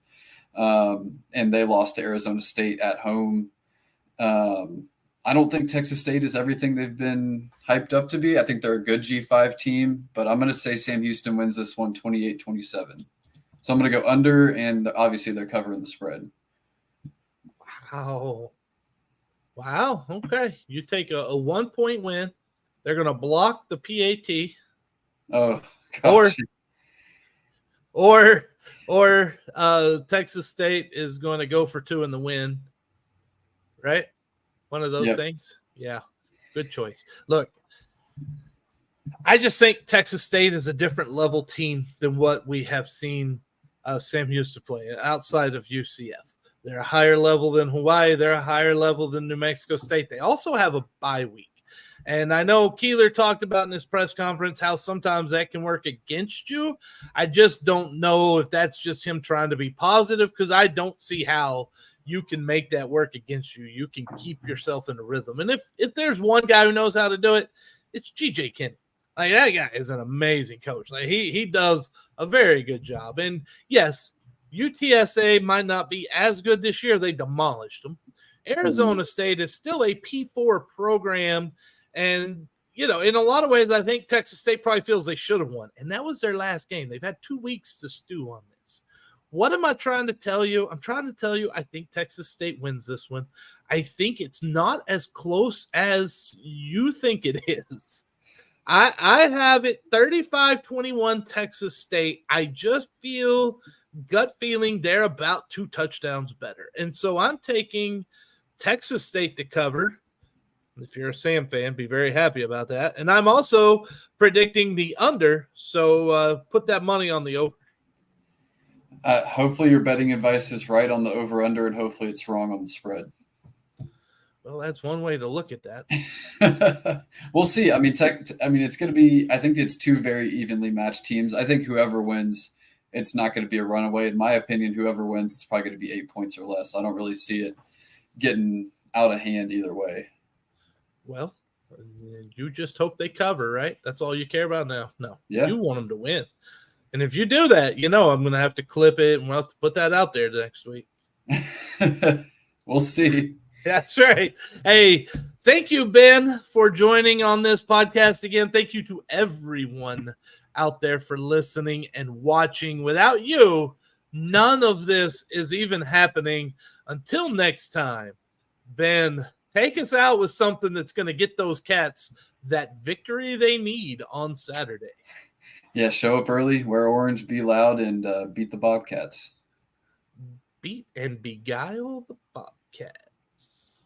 Speaker 3: And they lost to Arizona State at home. I don't think Texas State is everything they've been hyped up to be. I think they're a good G5 team, but I'm going to say Sam Houston wins this one 28-27. So I'm going to go under, and obviously they're covering the spread.
Speaker 2: Wow. Okay. You take a 1-point win. They're going to block the PAT.
Speaker 3: Oh, gosh.
Speaker 2: Or Texas State is going to go for 2 in the win. Right? One of those things. Yeah. Good choice. Look, I just think Texas State is a different level team than what we have seen Sam Houston play outside of UCF. They're a higher level than Hawaii. They're a higher level than New Mexico State. They also have a bye week. And I know Keeler talked about in his press conference how sometimes that can work against you. I just don't know if that's just him trying to be positive, because I don't see how you can make that work against you. You can keep yourself in a rhythm. And if there's one guy who knows how to do it, it's G.J. Kennedy. Like, that guy is an amazing coach. Like, he does a very good job. And, yes, UTSA might not be as good this year. They demolished them. Arizona State is still a P4 program. And, you know, in a lot of ways, I think Texas State probably feels they should have won. And that was their last game. They've had 2 weeks to stew on this. What am I trying to tell you? I'm trying to tell you I think Texas State wins this one. I think it's not as close as you think it is. I have it 35-21 Texas State. I just feel gut feeling they're about 2 touchdowns better. And so I'm taking Texas State to cover. If you're a Sam fan, be very happy about that. And I'm also predicting the under, so put that money on the over.
Speaker 3: Hopefully your betting advice is right on the over-under, and hopefully it's wrong on the spread.
Speaker 2: Well, that's one way to look at that.
Speaker 3: We'll see. I mean, it's going to be – I think it's 2 very evenly matched teams. I think whoever wins – it's not going to be a runaway. In my opinion, whoever wins, it's probably going to be 8 points or less. I don't really see it getting out of hand either way.
Speaker 2: Well, you just hope they cover, right? That's all you care about now. No,
Speaker 3: yeah.
Speaker 2: You want them to win. And if you do that, you know I'm going to have to clip it, and we'll have to put that out there next week.
Speaker 3: We'll see.
Speaker 2: That's right. Hey, thank you, Ben, for joining on this podcast again. Thank you to everyone out there for listening and watching. Without you, none of this is even happening. Until next time, Ben, take us out with something that's going to get those cats that victory they need on Saturday.
Speaker 3: Yeah, show up early, wear orange, be loud, and beat the Bobcats.
Speaker 2: Beat and beguile the Bobcats.